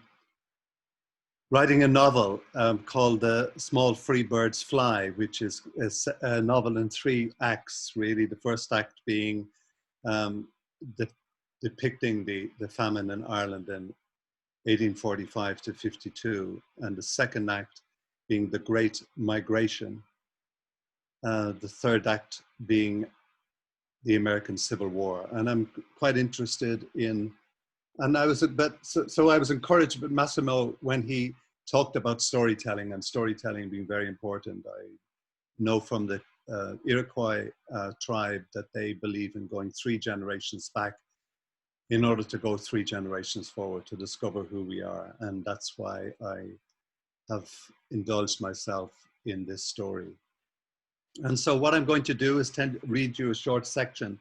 writing a novel called The Small Free Birds Fly, which is a novel in 3 acts, really. The first act being depicting the famine in Ireland in 1845 to 52, and the second act being the Great Migration. The third act being the American Civil War. And I'm quite interested in, and I was I was encouraged with Massimo when he talked about storytelling and storytelling being very important. I know from the Iroquois tribe that they believe in going 3 generations back in order to go 3 generations forward to discover who we are. And that's why I have indulged myself in this story. And so what I'm going to do is read you a short section.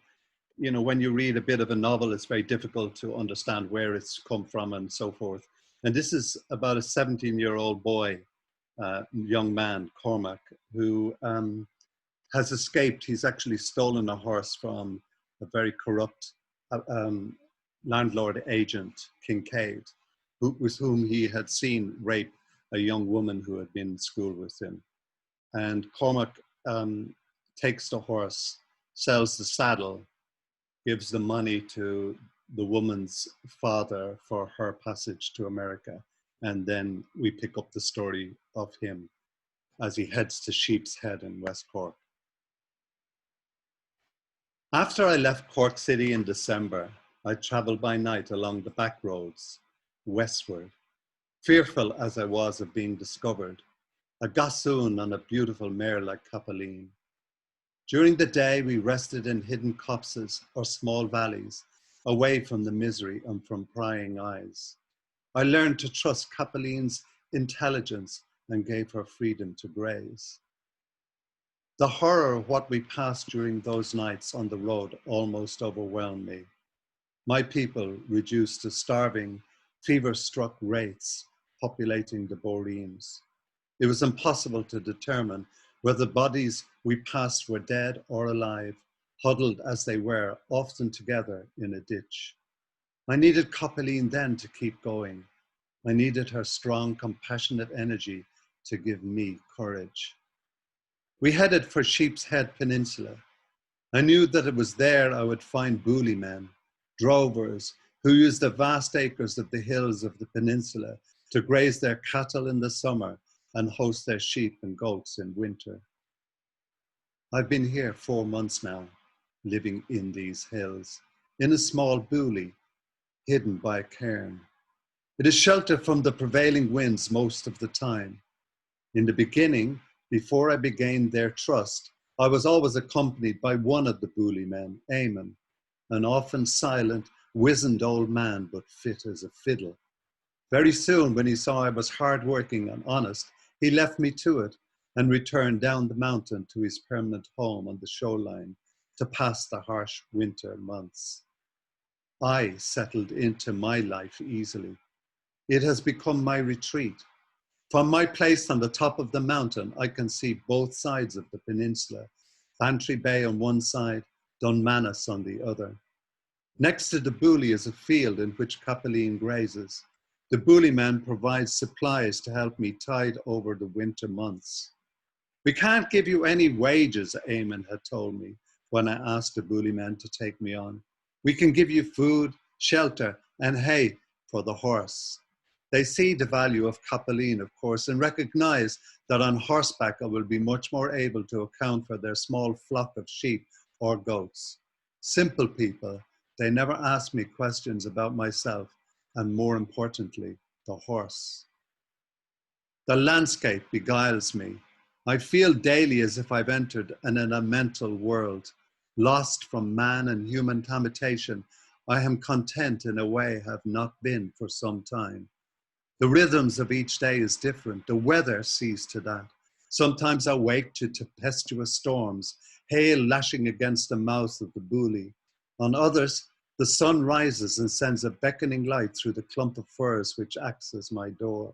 You know, when you read a bit of a novel, it's very difficult to understand where it's come from and so forth. And this is about a 17-year-old boy, young man, Cormac, who has escaped. He's actually stolen a horse from a very corrupt landlord agent, Kincaid, with whom he had seen rape a young woman who had been in school with him. And Cormac takes the horse, sells the saddle, gives the money to the woman's father for her passage to America. And then we pick up the story of him as he heads to Sheep's Head in West Cork. After I left Cork City in December, I traveled by night along the back roads westward, fearful as I was of being discovered, a gossoon on a beautiful mare like Capeline. During the day, we rested in hidden copses or small valleys, away from the misery and from prying eyes. I learned to trust Capeline's intelligence and gave her freedom to graze. The horror of what we passed during those nights on the road almost overwhelmed me. My people reduced to starving, fever-struck wraiths populating the boreams. It was impossible to determine whether the bodies we passed were dead or alive, huddled as they were, often together in a ditch. I needed Coppeline then to keep going. I needed her strong, compassionate energy to give me courage. We headed for Sheep's Head Peninsula. I knew that it was there I would find Boolie men, drovers, who used the vast acres of the hills of the peninsula to graze their cattle in the summer and host their sheep and goats in winter. I've been here 4 months now, living in these hills, in a small boolie, hidden by a cairn. It is sheltered from the prevailing winds most of the time. In the beginning, before I began their trust, I was always accompanied by one of the boolie men, Eamon, an often silent, wizened old man, but fit as a fiddle. Very soon, when he saw I was hardworking and honest, he left me to it and returned down the mountain to his permanent home on the shoreline to pass the harsh winter months. I settled into my life easily. It has become my retreat. From my place on the top of the mountain, I can see both sides of the peninsula, Bantry Bay on one side, Dunmanus on the other. Next to the boolie is a field in which Coppeline grazes. The boolie man provides supplies to help me tide over the winter months. We can't give you any wages, Eamon had told me when I asked the boolie man to take me on. We can give you food, shelter, and hay for the horse. They see the value of Coppeline, of course, and recognize that on horseback I will be much more able to account for their small flock of sheep or goats. Simple people, they never ask me questions about myself, and more importantly, the horse. The landscape beguiles me. I feel daily as if I've entered an elemental world. Lost from man and human habitation, I am content in a way I have not been for some time. The rhythms of each day is different. The weather sees to that. Sometimes I wake to tempestuous storms, hail lashing against the mouth of the boolie. On others, the sun rises and sends a beckoning light through the clump of firs which acts as my door.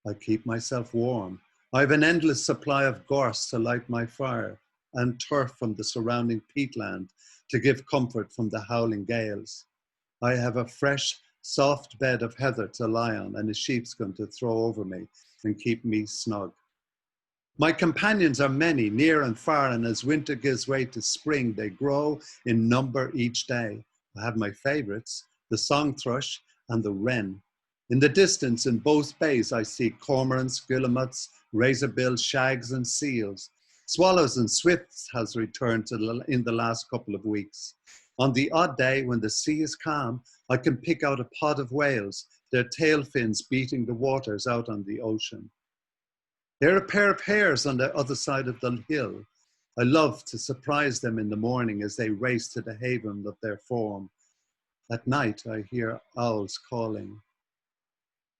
I keep myself warm. I have an endless supply of gorse to light my fire and turf from the surrounding peatland to give comfort from the howling gales. I have a fresh, soft bed of heather to lie on and a sheepskin to throw over me and keep me snug. My companions are many, near and far, and as winter gives way to spring, they grow in number each day. I have my favorites, the song thrush and the wren. In the distance, in both bays, I see cormorants, guillemots, razorbills, shags, and seals. Swallows and swifts has returned in the last couple of weeks. On the odd day when the sea is calm, I can pick out a pod of whales, their tail fins beating the waters out on the ocean. There are a pair of hares on the other side of the hill. I love to surprise them in the morning as they race to the haven of their form. At night, I hear owls calling.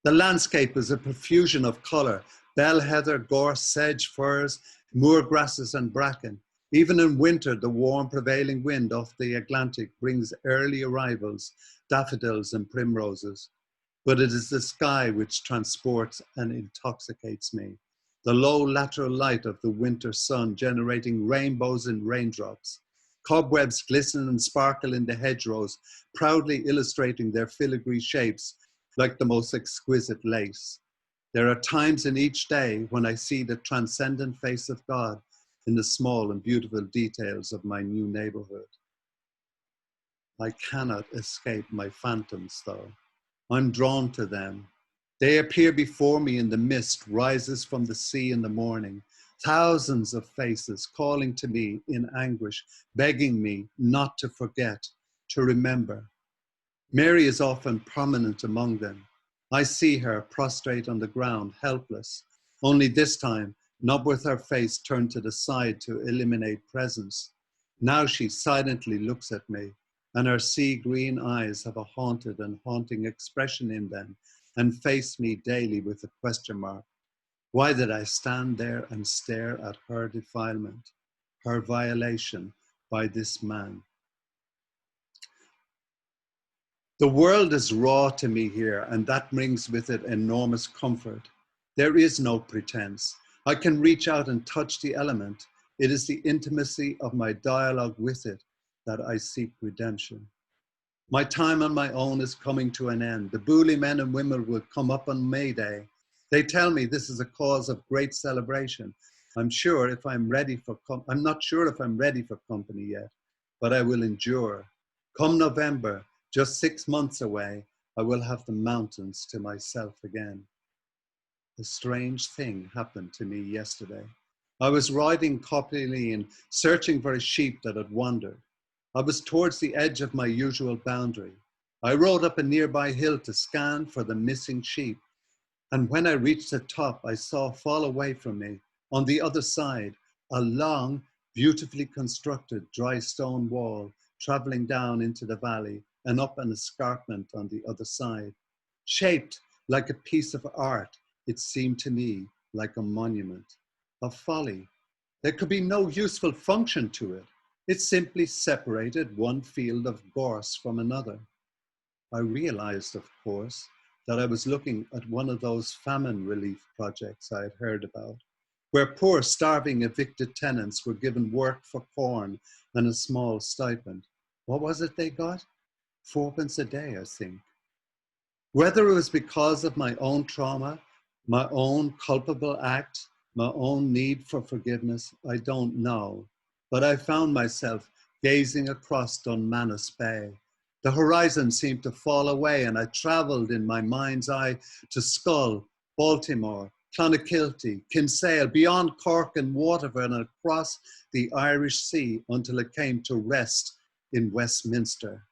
The landscape is a profusion of colour: bell heather, gorse, sedge, furze, moor grasses and bracken. Even in winter, the warm prevailing wind off the Atlantic brings early arrivals, daffodils and primroses. But it is the sky which transports and intoxicates me. The low lateral light of the winter sun generating rainbows and raindrops. Cobwebs glisten and sparkle in the hedgerows, proudly illustrating their filigree shapes like the most exquisite lace. There are times in each day when I see the transcendent face of God in the small and beautiful details of my new neighborhood. I cannot escape my phantoms, though. I'm drawn to them. They appear before me in the mist rises from the sea in the morning. Thousands of faces calling to me in anguish, begging me not to forget, to remember. Mary is often prominent among them. I see her prostrate on the ground, helpless, only this time not with her face turned to the side to eliminate presence. Now she silently looks at me, and her sea-green eyes have a haunted and haunting expression in them and face me daily with a question mark. Why did I stand there and stare at her defilement? her violation by this man. The world is raw to me here, and that brings with it enormous comfort. There is no pretense. I can reach out and touch the element. It is the intimacy of my dialogue with it that I seek redemption. My time on my own is coming to an end. The bully men and women will come up on May Day. They tell me this is a cause of great celebration. I'm not sure if I'm ready for company yet, but I will endure. Come November, just 6 months away, I will have the mountains to myself again. A strange thing happened to me yesterday. I was riding Coppeline, searching for a sheep that had wandered. I was towards the edge of my usual boundary. I rode up a nearby hill to scan for the missing sheep. And when I reached the top, I saw fall away from me, on the other side, a long, beautifully constructed dry stone wall traveling down into the valley and up an escarpment on the other side. Shaped like a piece of art, it seemed to me like a monument of folly. There could be no useful function to it. It simply separated one field of gorse from another. I realized, of course, that I was looking at one of those famine relief projects I had heard about, where poor, starving, evicted tenants were given work for corn and a small stipend. What was it they got? 4p a day, I think. Whether it was because of my own trauma, my own culpable act, my own need for forgiveness, I don't know. But I found myself gazing across Dunmanus Bay. The horizon seemed to fall away, and I traveled in my mind's eye to Schull, Baltimore, Clonakilty, Kinsale, beyond Cork and Waterford, and across the Irish Sea until it came to rest in Westminster.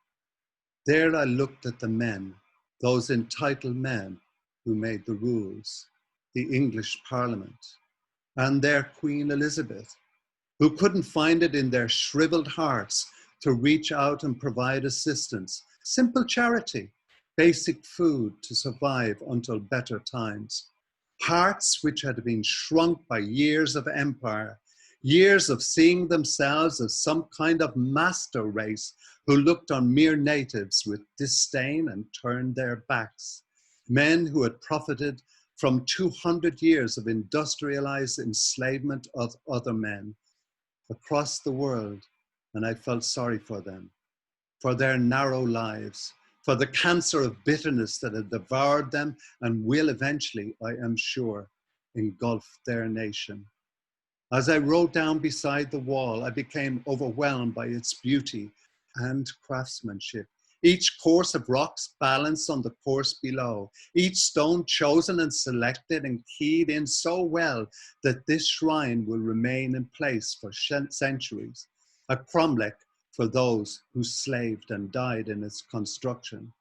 There I looked at the men, those entitled men who made the rules, the English Parliament, and their Queen Elizabeth, who couldn't find it in their shriveled hearts to reach out and provide assistance, simple charity, basic food to survive until better times. Hearts which had been shrunk by years of empire, years of seeing themselves as some kind of master race who looked on mere natives with disdain and turned their backs. Men who had profited from 200 years of industrialized enslavement of other men across the world, and I felt sorry for them, for their narrow lives, for the cancer of bitterness that had devoured them and will eventually, I am sure, engulf their nation. As I rode down beside the wall, I became overwhelmed by its beauty and craftsmanship. Each course of rocks balanced on the course below, each stone chosen and selected and keyed in so well that this shrine will remain in place for centuries, a cromlech for those who slaved and died in its construction.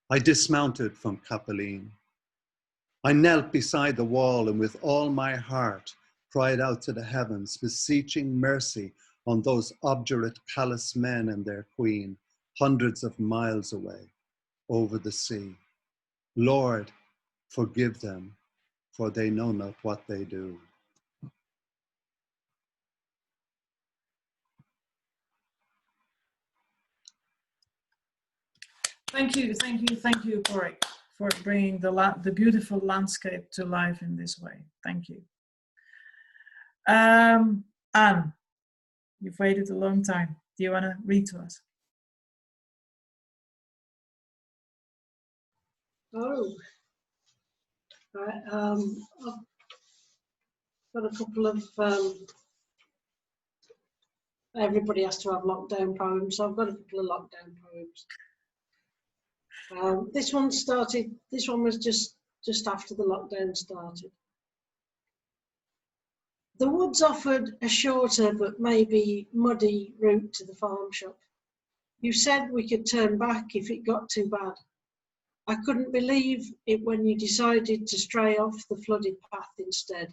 I dismounted from Capelline. I knelt beside the wall and with all my heart cried out to the heavens, beseeching mercy on those obdurate, callous men and their queen, hundreds of miles away, over the sea. Lord, forgive them, for they know not what they do. Thank you, Cormac, for bringing the beautiful landscape to life in this way. Thank you. Anne, you've waited a long time. Do you want to read to us? Oh, right. I've got a couple of, everybody has to have lockdown poems, so I've got a couple of lockdown poems. This one was just after the lockdown started. The woods offered a shorter but maybe muddy route to the farm shop. You said we could turn back if it got too bad. I couldn't believe it when you decided to stray off the flooded path instead.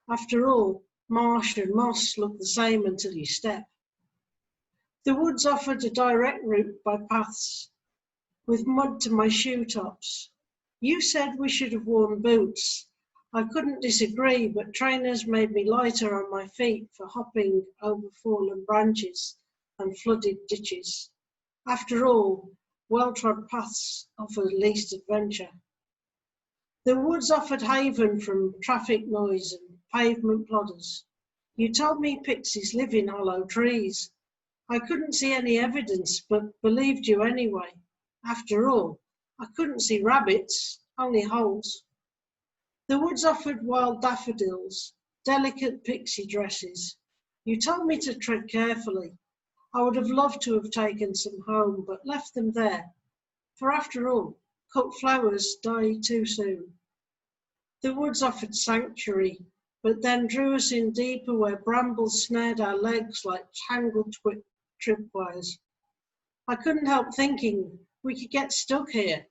After all, marsh and moss look the same until you step. The woods offered a direct route by paths with mud to my shoe tops. You said we should have worn boots. I couldn't disagree, but trainers made me lighter on my feet for hopping over fallen branches and flooded ditches. After all, well-trod paths offered least adventure. The woods offered haven from traffic noise and pavement plodders. You told me pixies live in hollow trees. I couldn't see any evidence, but believed you anyway. After all, I couldn't see rabbits, only holes. The woods offered wild daffodils, delicate pixie dresses. You told me to tread carefully. I would have loved to have taken some home, but left them there. For after all, cut flowers die too soon. The woods offered sanctuary, but then drew us in deeper where brambles snared our legs like tangled tripwires. I couldn't help thinking we could get stuck here,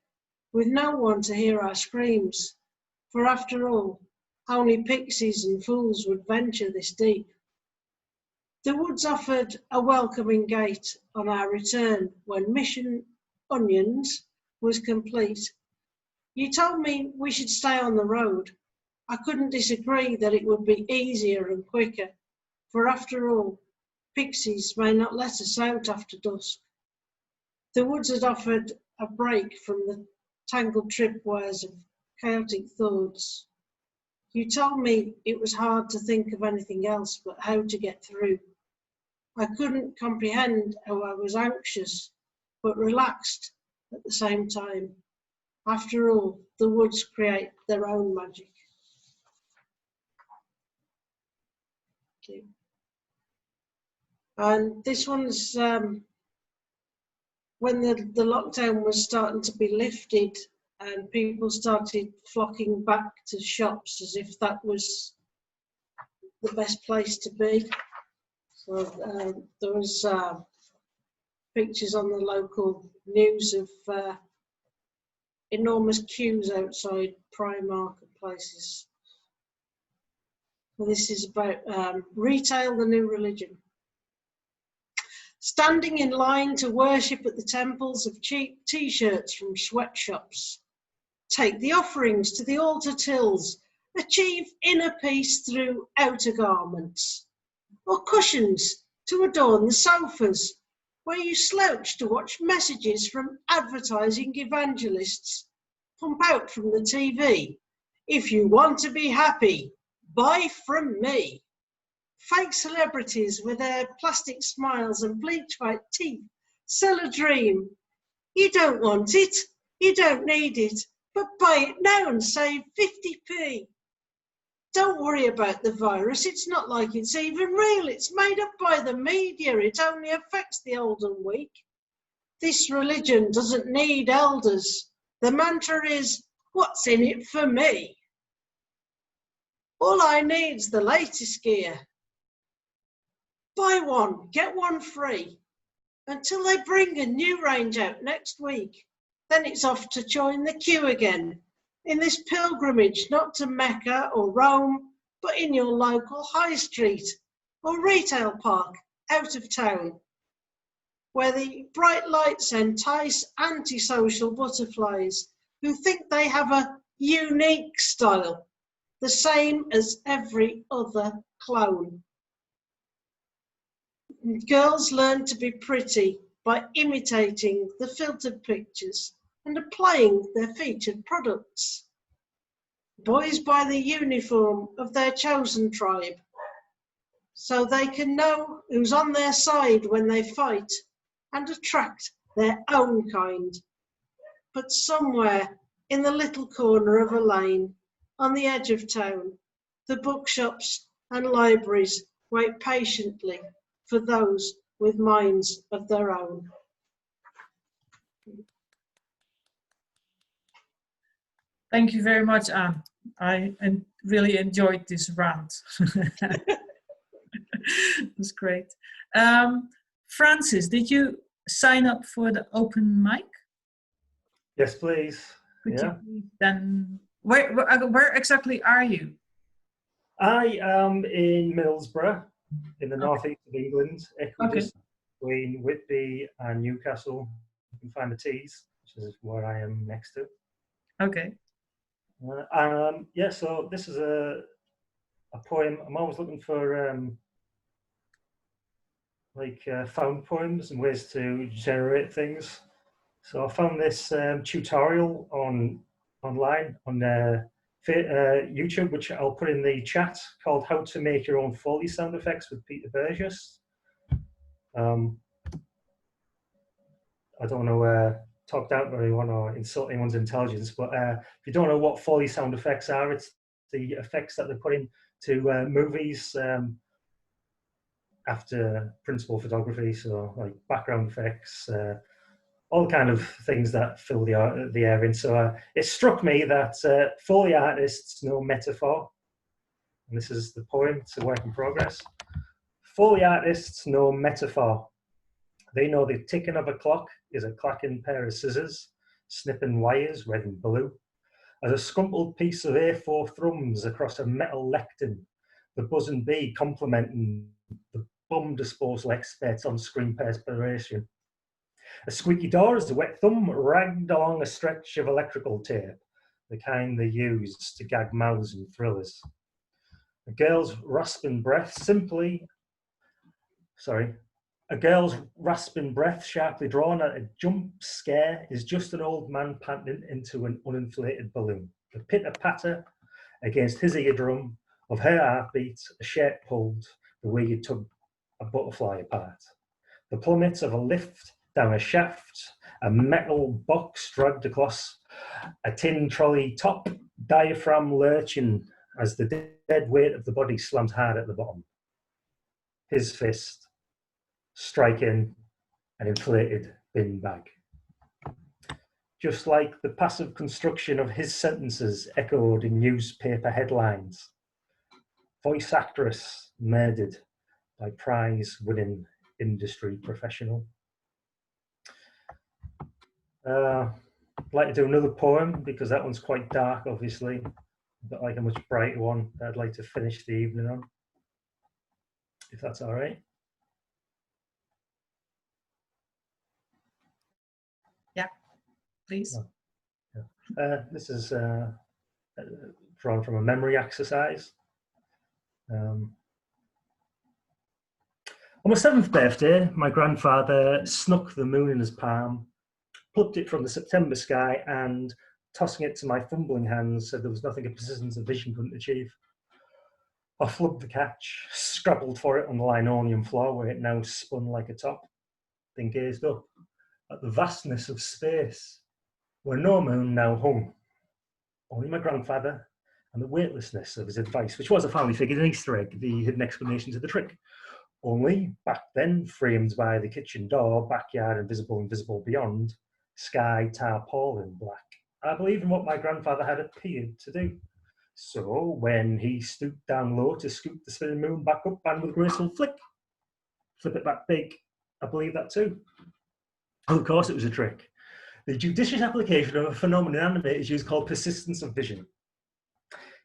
with no one to hear our screams. For after all, only pixies and fools would venture this deep. The woods offered a welcoming gate on our return when Mission Onions was complete. You told me we should stay on the road. I couldn't disagree that it would be easier and quicker, for after all, pixies may not let us out after dusk. The woods had offered a break from the tangled tripwires of chaotic thoughts. You told me it was hard to think of anything else but how to get through. I couldn't comprehend how I was anxious, but relaxed at the same time. After all, the woods create their own magic. Thank you. And this one's when the lockdown was starting to be lifted and people started flocking back to shops as if that was the best place to be. So there was pictures on the local news of enormous queues outside Primark and places. Well, this is about retail, the new religion. Standing in line to worship at the temples of cheap t-shirts from sweatshops. Take the offerings to the altar tills. Achieve inner peace through outer garments. Or cushions to adorn the sofas, where you slouch to watch messages from advertising evangelists pump out from the TV. If you want to be happy, buy from me. Fake celebrities with their plastic smiles and bleach white teeth sell a dream. You don't want it, you don't need it, but buy it now and save 50p. Don't worry about the virus, it's not like it's even real. It's made up by the media, it only affects the old and weak. This religion doesn't need elders. The mantra is, what's in it for me? All I need's the latest gear. Buy one, get one free, until they bring a new range out next week. Then it's off to join the queue again, in this pilgrimage not to Mecca or Rome, but in your local high street or retail park out of town, where the bright lights entice antisocial butterflies who think they have a unique style, the same as every other clone. Girls learn to be pretty by imitating the filtered pictures and applying their featured products. Boys buy the uniform of their chosen tribe, so they can know who's on their side when they fight and attract their own kind. But somewhere in the little corner of a lane on the edge of town, the bookshops and libraries wait patiently for those with minds of their own. Thank you very much, Anne. I really enjoyed this rant. It was great. Francis, did you sign up for the open mic? Yes, please. Could you then, where exactly are you? I am in Middlesbrough, in the northeast of England, equidistant between Whitby and Newcastle. You can find the Tees, which is where I am next to. Okay. Yeah, so this is a poem. I'm always looking for found poems and ways to generate things. So I found this tutorial online on YouTube, which I'll put in the chat, called "How to Make Your Own Foley Sound Effects" with DeBarra's. I don't want to talk down to anyone or insult anyone's intelligence, but if you don't know what Foley sound effects are, it's the effects that they put into movies after principal photography, so like background effects, all kind of things that fill the air in. So it struck me that Foley artists know metaphor, and this is the poem. It's a work in progress. Foley artists know metaphor. They know the ticking of a clock is a clacking pair of scissors, snipping wires red and blue. As a scrumpled piece of A4 thrums across a metal lectern, the buzzing bee complimenting the bomb disposal experts on screen perspiration. A squeaky door as the wet thumb ragged along a stretch of electrical tape, the kind they use to gag mouths in thrillers. A girl's rasping breath sharply drawn at a jump scare is just an old man panting into an uninflated balloon. The pitter-patter against his eardrum of her heartbeat, a shirt pulled the way you tug a butterfly apart. The plummet of a lift down a shaft, a metal box dragged across a tin trolley top, diaphragm lurching as the dead weight of the body slams hard at the bottom. His fist striking an inflated bin bag. Just like the passive construction of his sentences echoed in newspaper headlines. Voice actress murdered by prize-winning industry professional. I'd like to do another poem because that one's quite dark, obviously, but like a much brighter one that I'd like to finish the evening on, if that's all right. Yeah, please. This is drawn from a memory exercise. On my 7th birthday, my grandfather snuck the moon in his palm, plucked it from the September sky, and tossing it to my fumbling hands said there was nothing a persistence of vision couldn't achieve. I flubbed the catch, scrabbled for it on the linoleum floor where it now spun like a top, then gazed up at the vastness of space where no moon now hung. Only my grandfather and the weightlessness of his advice, which was a family figure, an Easter egg, the hidden explanation to the trick. Only, back then, framed by the kitchen door, backyard invisible beyond, sky tarpaulin black. I believe in what my grandfather had appeared to do. So, when he stooped down low to scoop the spinning moon back up and with a graceful flip it back big, I believe that too. Of course it was a trick. The judicious application of a phenomenon animators use called persistence of vision.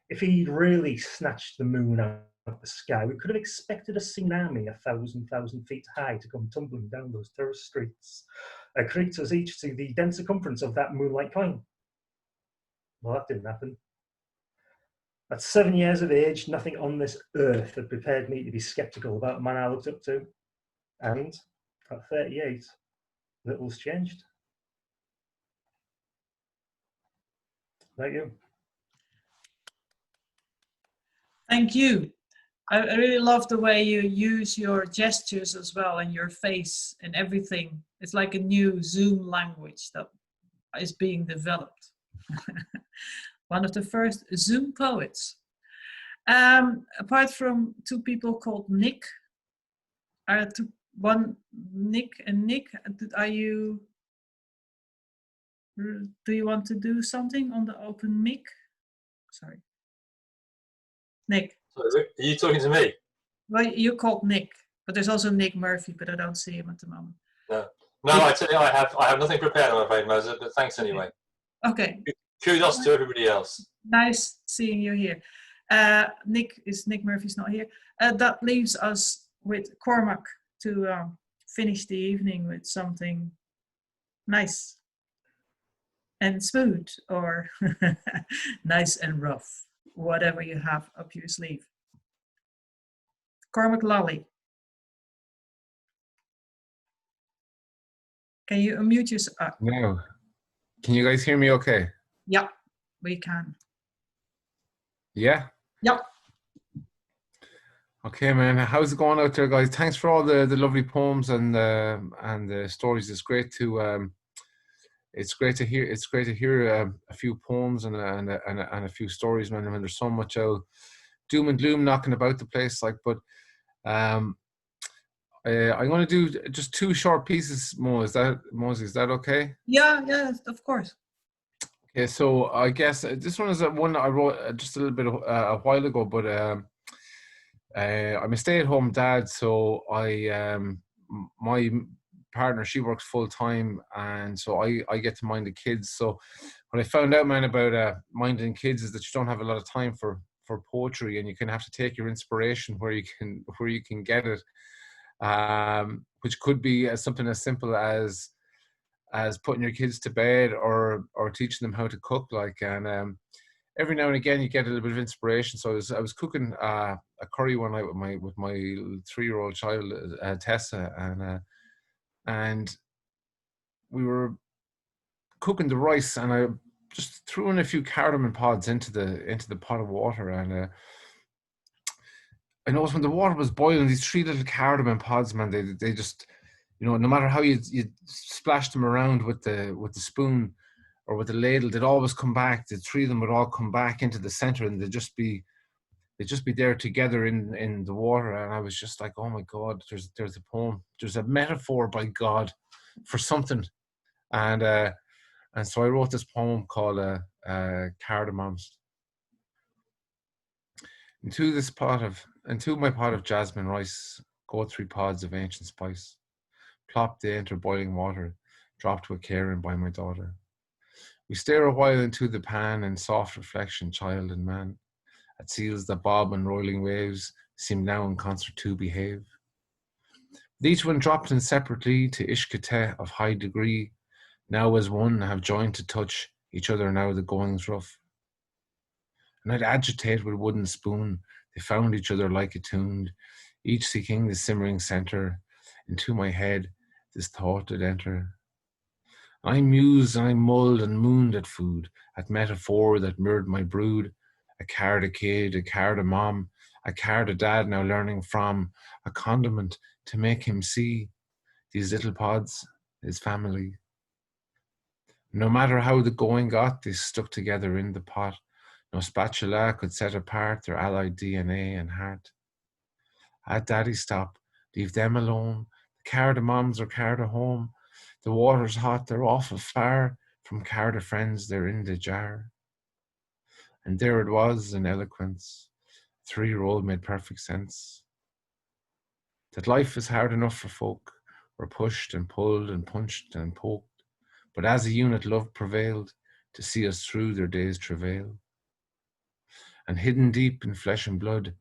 If he'd really snatched the moon out of the sky, we could have expected a tsunami 1,000 feet high to come tumbling down those terrace streets, a creatures each to the dense circumference of that moonlight coin. Well, that didn't happen. At 7 years of age, nothing on this earth had prepared me to be sceptical about the man I looked up to. And at 38, little's changed. Thank you. Thank you. I really love the way you use your gestures as well and your face and everything. It's like a new Zoom language that is being developed. One of the first Zoom poets. Apart from two people called Nick, one Nick and Nick, do you want to do something on the open mic? Sorry. Nick. Sorry, are you talking to me? Well, you're called Nick, but there's also Nick Murphy, but I don't see him at the moment. No, I tell you, I have nothing prepared, I'm afraid, Moze, but thanks anyway. Okay. Kudos to everybody else. Nice seeing you here. Nick Murphy's not here. That leaves us with Cormac to finish the evening with something nice. and smooth, or nice and rough, whatever you have up your sleeve. Cormac, Lally. Can you unmute yourself? No. Can you guys hear me okay? Yeah, we can. Yeah? Yep. Okay, man. How's it going out there, guys? Thanks for all the lovely poems and the stories. It's great to hear. It's great to hear a few poems and a few stories, man. I mean, there's so much doom and gloom knocking about the place, like. But I'm going to do just 2 short pieces, Mo. Is that okay? Yeah, of course. Okay, so I guess this one is one I wrote just a little bit a while ago, but I'm a stay-at-home dad, so my partner, she works full-time, and so I get to mind the kids. So what I found out, man, about minding kids is that you don't have a lot of time for poetry, and you can have to take your inspiration where you can get it, which could be something as simple as putting your kids to bed or teaching them how to cook, like. And every now and again you get a little bit of inspiration. So I was cooking a curry one night with my 3-year-old child, Tessa, and we were cooking the rice, and I just threw in a few cardamom pods into the pot of water, and I noticed when the water was boiling, these 3 little cardamom pods, man, they just, no matter how you splashed them around with the spoon or with the ladle, they'd always come back. The 3 of them would all come back into the center, and they'd just be there together in the water. And I was just like, oh my God, there's a poem, there's a metaphor by God for something. And so I wrote this poem called Cardamoms. Into my pot of jasmine rice, go 3 pods of ancient spice. Plop they enter boiling water, dropped with care and by my daughter. We stare a while into the pan in soft reflection, child and man, at seals that bob and rolling waves seem now in concert to behave. With each one dropped in separately to Ishkate of high degree, now as one have joined to touch each other now the going's rough. And I'd agitate with wooden spoon, they found each other like attuned, each seeking the simmering center. Into my head this thought did enter. I mused and I mulled and mooned at food, at metaphor that mirrored my brood, a card a kid, a card a mom, a card a dad now learning from, a condiment to make him see these little pods, his family. No matter how the going got, they stuck together in the pot. No spatula could set apart their allied DNA and heart. At daddy stop, leave them alone. The cardamoms are carda home. The water's hot, they're awful far. From carda friends, they're in the jar. And there it was in eloquence. 3-year-old made perfect sense. That life is hard enough for folk. We're pushed and pulled and punched and poked. But as a unit, love prevailed to see us through their day's travail. And hidden deep in flesh and blood,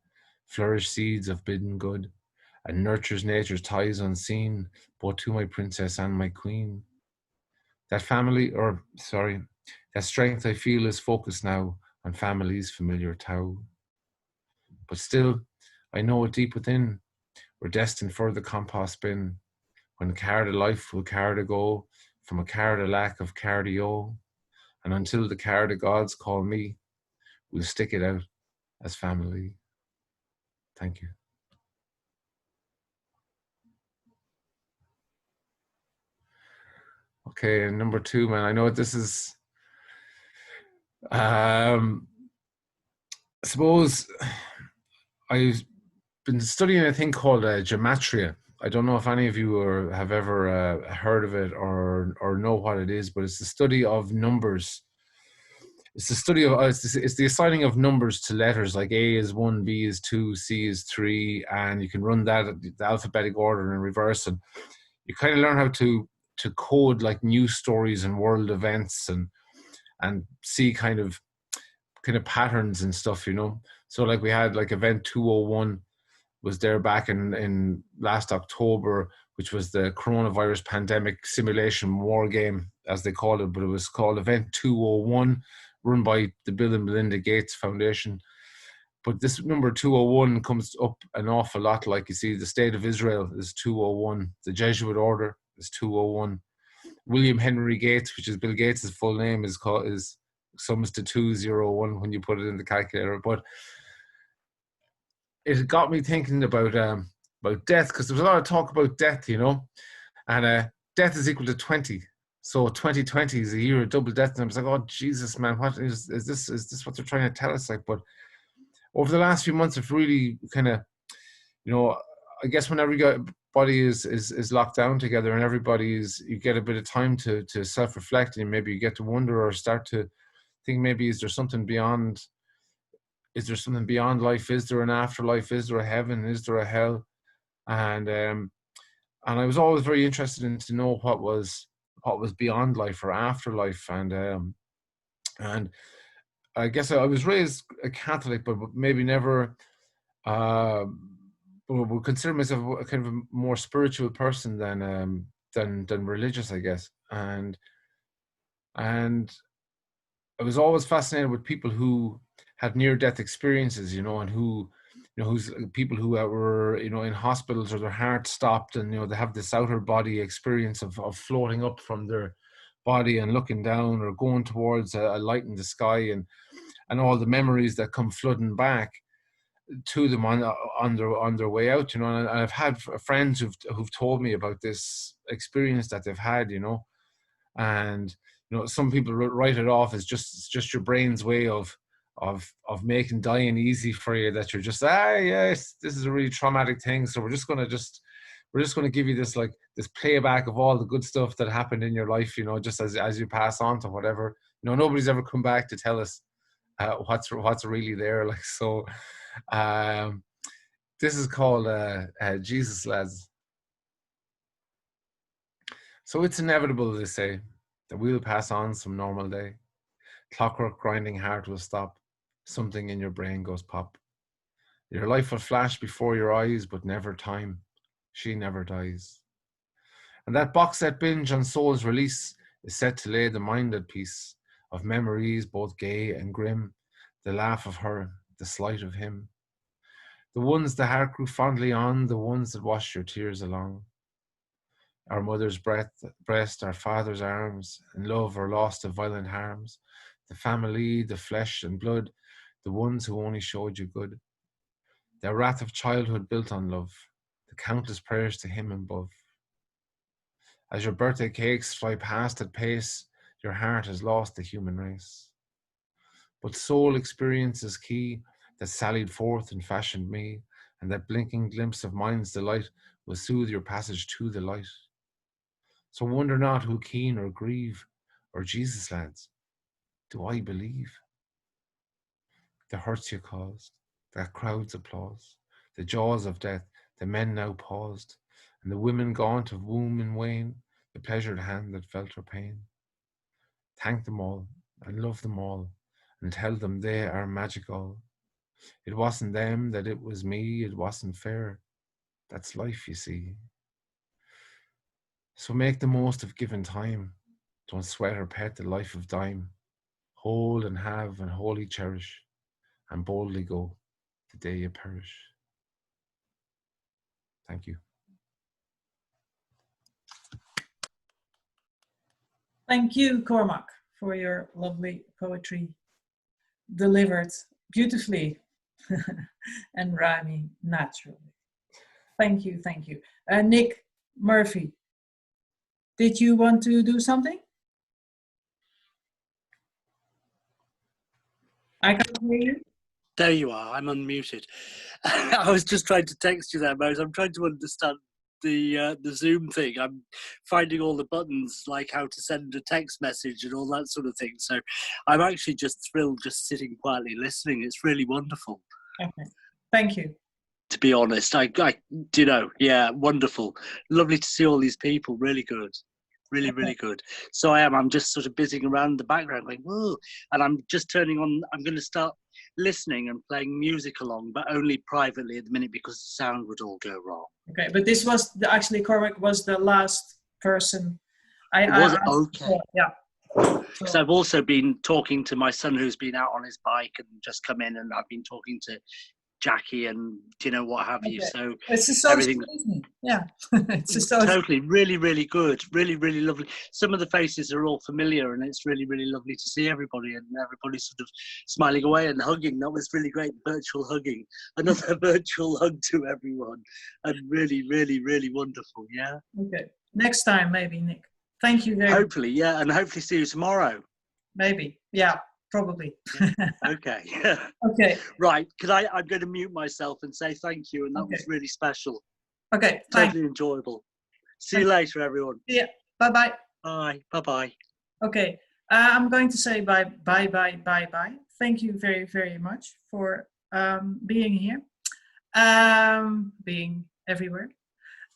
flourish seeds of bidden good, and nurtures nature's ties unseen, both to my princess and my queen. That strength I feel is focused now on family's familiar tow. But still, I know it deep within, we're destined for the compost bin, when carda life will carda go, from a carda lack of cardio, and until the carda gods call me, we'll stick it out as family. Thank you. Okay, and number 2, man. I know this is, I suppose I've been studying a thing called gematria. I don't know if any of you have ever heard of it or know what it is, but it's the study of numbers. It's the study of it's the assigning of numbers to letters, like A is 1, B is 2, C is 3, and you can run that the alphabetic order in reverse, and you kind of learn how to code like news stories and world events and see kind of patterns and stuff, So like we had like event 201 was there back in last October. which was the coronavirus pandemic simulation war game, as they called it, but it was called Event 201, run by the Bill and Melinda Gates Foundation. But this number 201 comes up an awful lot. Like you see, the State of Israel is 201. The Jesuit Order is 201. William Henry Gates, which is Bill Gates' full name, is sums to 201 when you put it in the calculator. But it got me thinking about death, because there was a lot of talk about death, you know, and death is equal to 20. So 2020 is a year of double death, and I was like, oh Jesus, man, what is this? Is this what they're trying to tell us? Like, but over the last few months, I've really kind of, you know, I guess when everybody is locked down together and you get a bit of time to self-reflect, and maybe you get to wonder or start to think, maybe is there something beyond life? Is there an afterlife? Is there a heaven? Is there a hell? And I was always very interested in to know what was beyond life or afterlife, and I guess I was raised a Catholic, but maybe never would consider myself a kind of a more spiritual person than religious, I guess. And I was always fascinated with people who had near-death experiences, you know, and who's people who were, you know, in hospitals, or their heart stopped, and, you know, they have this outer body experience of floating up from their body and looking down, or going towards a light in the sky, and all the memories that come flooding back to them on their way out, you know. And I've had friends who've told me about this experience that they've had, you know. And, you know, some people write it off as just your brain's way of making dying easy for you, that you're just, yes, this is a really traumatic thing, so we're just going to give you this, like, this playback of all the good stuff that happened in your life, you know, just as you pass on to whatever. You know, nobody's ever come back to tell us what's really there, like. So this is called Jesus, lads. So it's inevitable, they say, that we'll pass on some normal day. Clockwork grinding heart will stop. Something in your brain goes pop. Your life will flash before your eyes, but never time. She never dies. And that box set binge on soul's release is set to lay the mind at peace, of memories both gay and grim, the laugh of her, the slight of him, the ones the heart grew fondly on, the ones that washed your tears along. Our mother's breast, our father's arms, and love or lost of violent harms, the family, the flesh and blood, the ones who only showed you good, the wrath of childhood built on love, the countless prayers to him above. As your birthday cakes fly past at pace, your heart has lost the human race. But soul experience is key, that sallied forth and fashioned me, and that blinking glimpse of mind's delight will soothe your passage to the light. So wonder not who keen or grieve, or Jesus, lads, do I believe? The hurts you caused, that crowd's applause, the jaws of death, the men now paused, and the women gaunt of womb and wane, the pleasured hand that felt her pain. Thank them all, and love them all, and tell them they are magical. It wasn't them, that it was me, it wasn't fair. That's life, you see. So make the most of given time. Don't sweat or pet the life of dime. Hold and have and wholly cherish, and boldly go the day you perish. Thank you. Thank you, Cormac, for your lovely poetry, delivered beautifully and rhyming naturally. Thank you, thank you. Nick Murphy, did you want to do something? I can't hear you. There you are, I'm unmuted. I was just trying to text you there, Moze. I'm trying to understand the Zoom thing. I'm finding all the buttons, like how to send a text message and all that sort of thing. So I'm actually just thrilled just sitting quietly listening. It's really wonderful. Okay, thank you. To be honest, I you know, yeah, wonderful. Lovely to see all these people, really good. Really, really good. So I'm just sort of busying around the background going, whoa, and I'm just turning on, I'm going to start listening and playing music along, but only privately at the minute because the sound would all go wrong. Okay, but this was actually Cormac was the last person. Was it? Okay. Yeah. Because I've also been talking to my son who's been out on his bike and just come in, and I've been talking to Jackie and what have you. So it's everything. Yeah, it's totally really, really good, really, really lovely. Some of the faces are all familiar, and it's really, really lovely to see everybody and everybody sort of smiling away and hugging. That was really great, virtual hugging. Another virtual hug to everyone, and really, really, really wonderful. Yeah. Okay. Next time, maybe, Nick. Thank you very much. Hopefully, yeah, and hopefully see you tomorrow. Maybe, yeah, probably. Okay. Okay. Right, I'm going to mute myself and say thank you, and that was really special. Okay, totally enjoyable. See you later, everyone. Yeah, bye-bye. Bye, bye-bye. Okay, I'm going to say bye. Thank you very, very much for being here, being everywhere.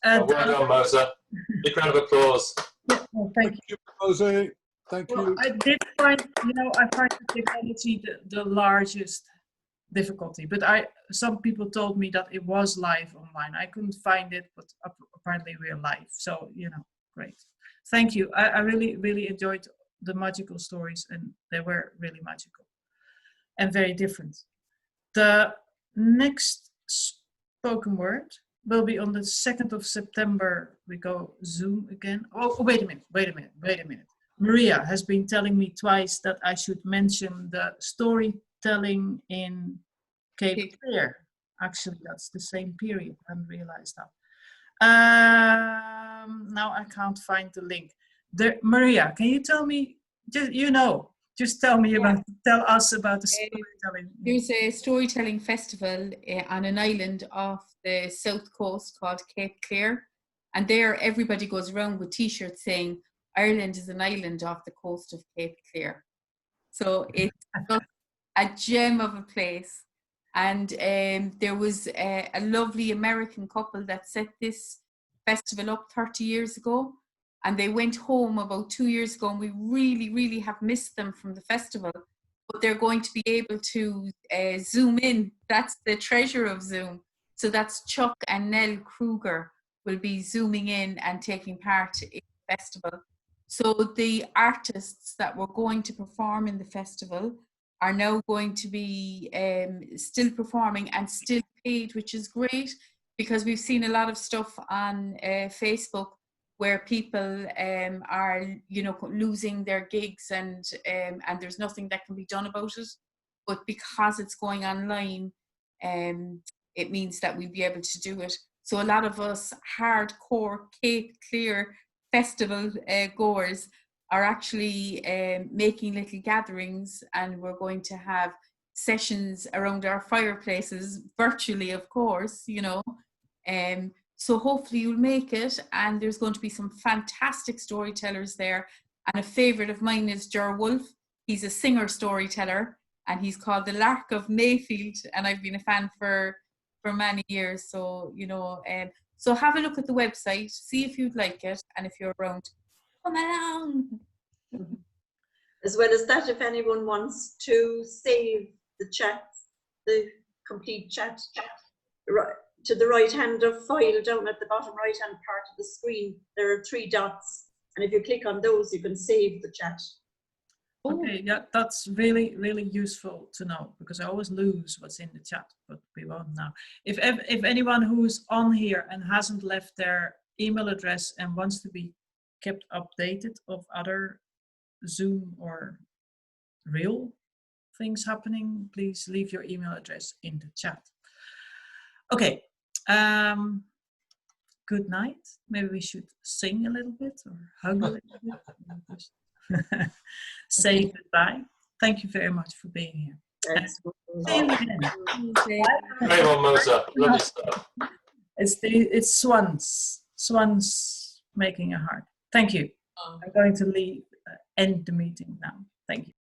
Well done, Moze. Big round of applause. Yeah, well, thank you, Moze. Thank you. I did find, I find the technology the largest difficulty, but some people told me that it was live online. I couldn't find it, but apparently we're live. So, great. Thank you. I really, really enjoyed the magical stories, and they were really magical and very different. The next spoken word will be on the 2nd of September. We go Zoom again. Oh, wait a minute. Maria has been telling me twice that I should mention the storytelling in Cape Clear. Actually, that's the same period. I hadn't realized that. Now I can't find the link. Maria, can you tell me, just tell us about the storytelling. There's a storytelling festival on an island off the south coast called Cape Clear. And there everybody goes around with t-shirts saying, Ireland is an island off the coast of Cape Clear. So it's a gem of a place. And there was a lovely American couple that set this festival up 30 years ago. And they went home about 2 years ago, and we really, really have missed them from the festival. But they're going to be able to Zoom in. That's the treasure of Zoom. So that's Chuck and Nell Kruger will be Zooming in and taking part in the festival. So the artists that were going to perform in the festival are now going to be still performing and still paid, which is great, because we've seen a lot of stuff on Facebook where people are, losing their gigs and there's nothing that can be done about it. But because it's going online, it means that we'll be able to do it. So a lot of us hardcore Cape Clear festival goers are actually making little gatherings, and we're going to have sessions around our fireplaces, virtually, of course, so hopefully you'll make it, and there's going to be some fantastic storytellers there. And a favourite of mine is Ger Wolf. He's a singer storyteller, and he's called the Lark of Mayfield, and I've been a fan for many years. So, so have a look at the website, see if you'd like it, and if you're around, come along. As well as that, if anyone wants to save the chat, the complete chat, right to the right hand of file down at the bottom right hand part of the screen, there are 3 dots, and if you click on those, you can save the chat. Okay, yeah, that's really, really useful to know, because I always lose what's in the chat, but we won't now. If anyone who's on here and hasn't left their email address and wants to be kept updated of other Zoom or real things happening, please leave your email address in the chat. Okay, good night. Maybe we should sing a little bit or hug a little bit. Say goodbye. Thank you very much for being here. See you again. Great one, Moze. Lovely stuff. It's swans making a heart. Thank you. I'm going to end the meeting now. Thank you.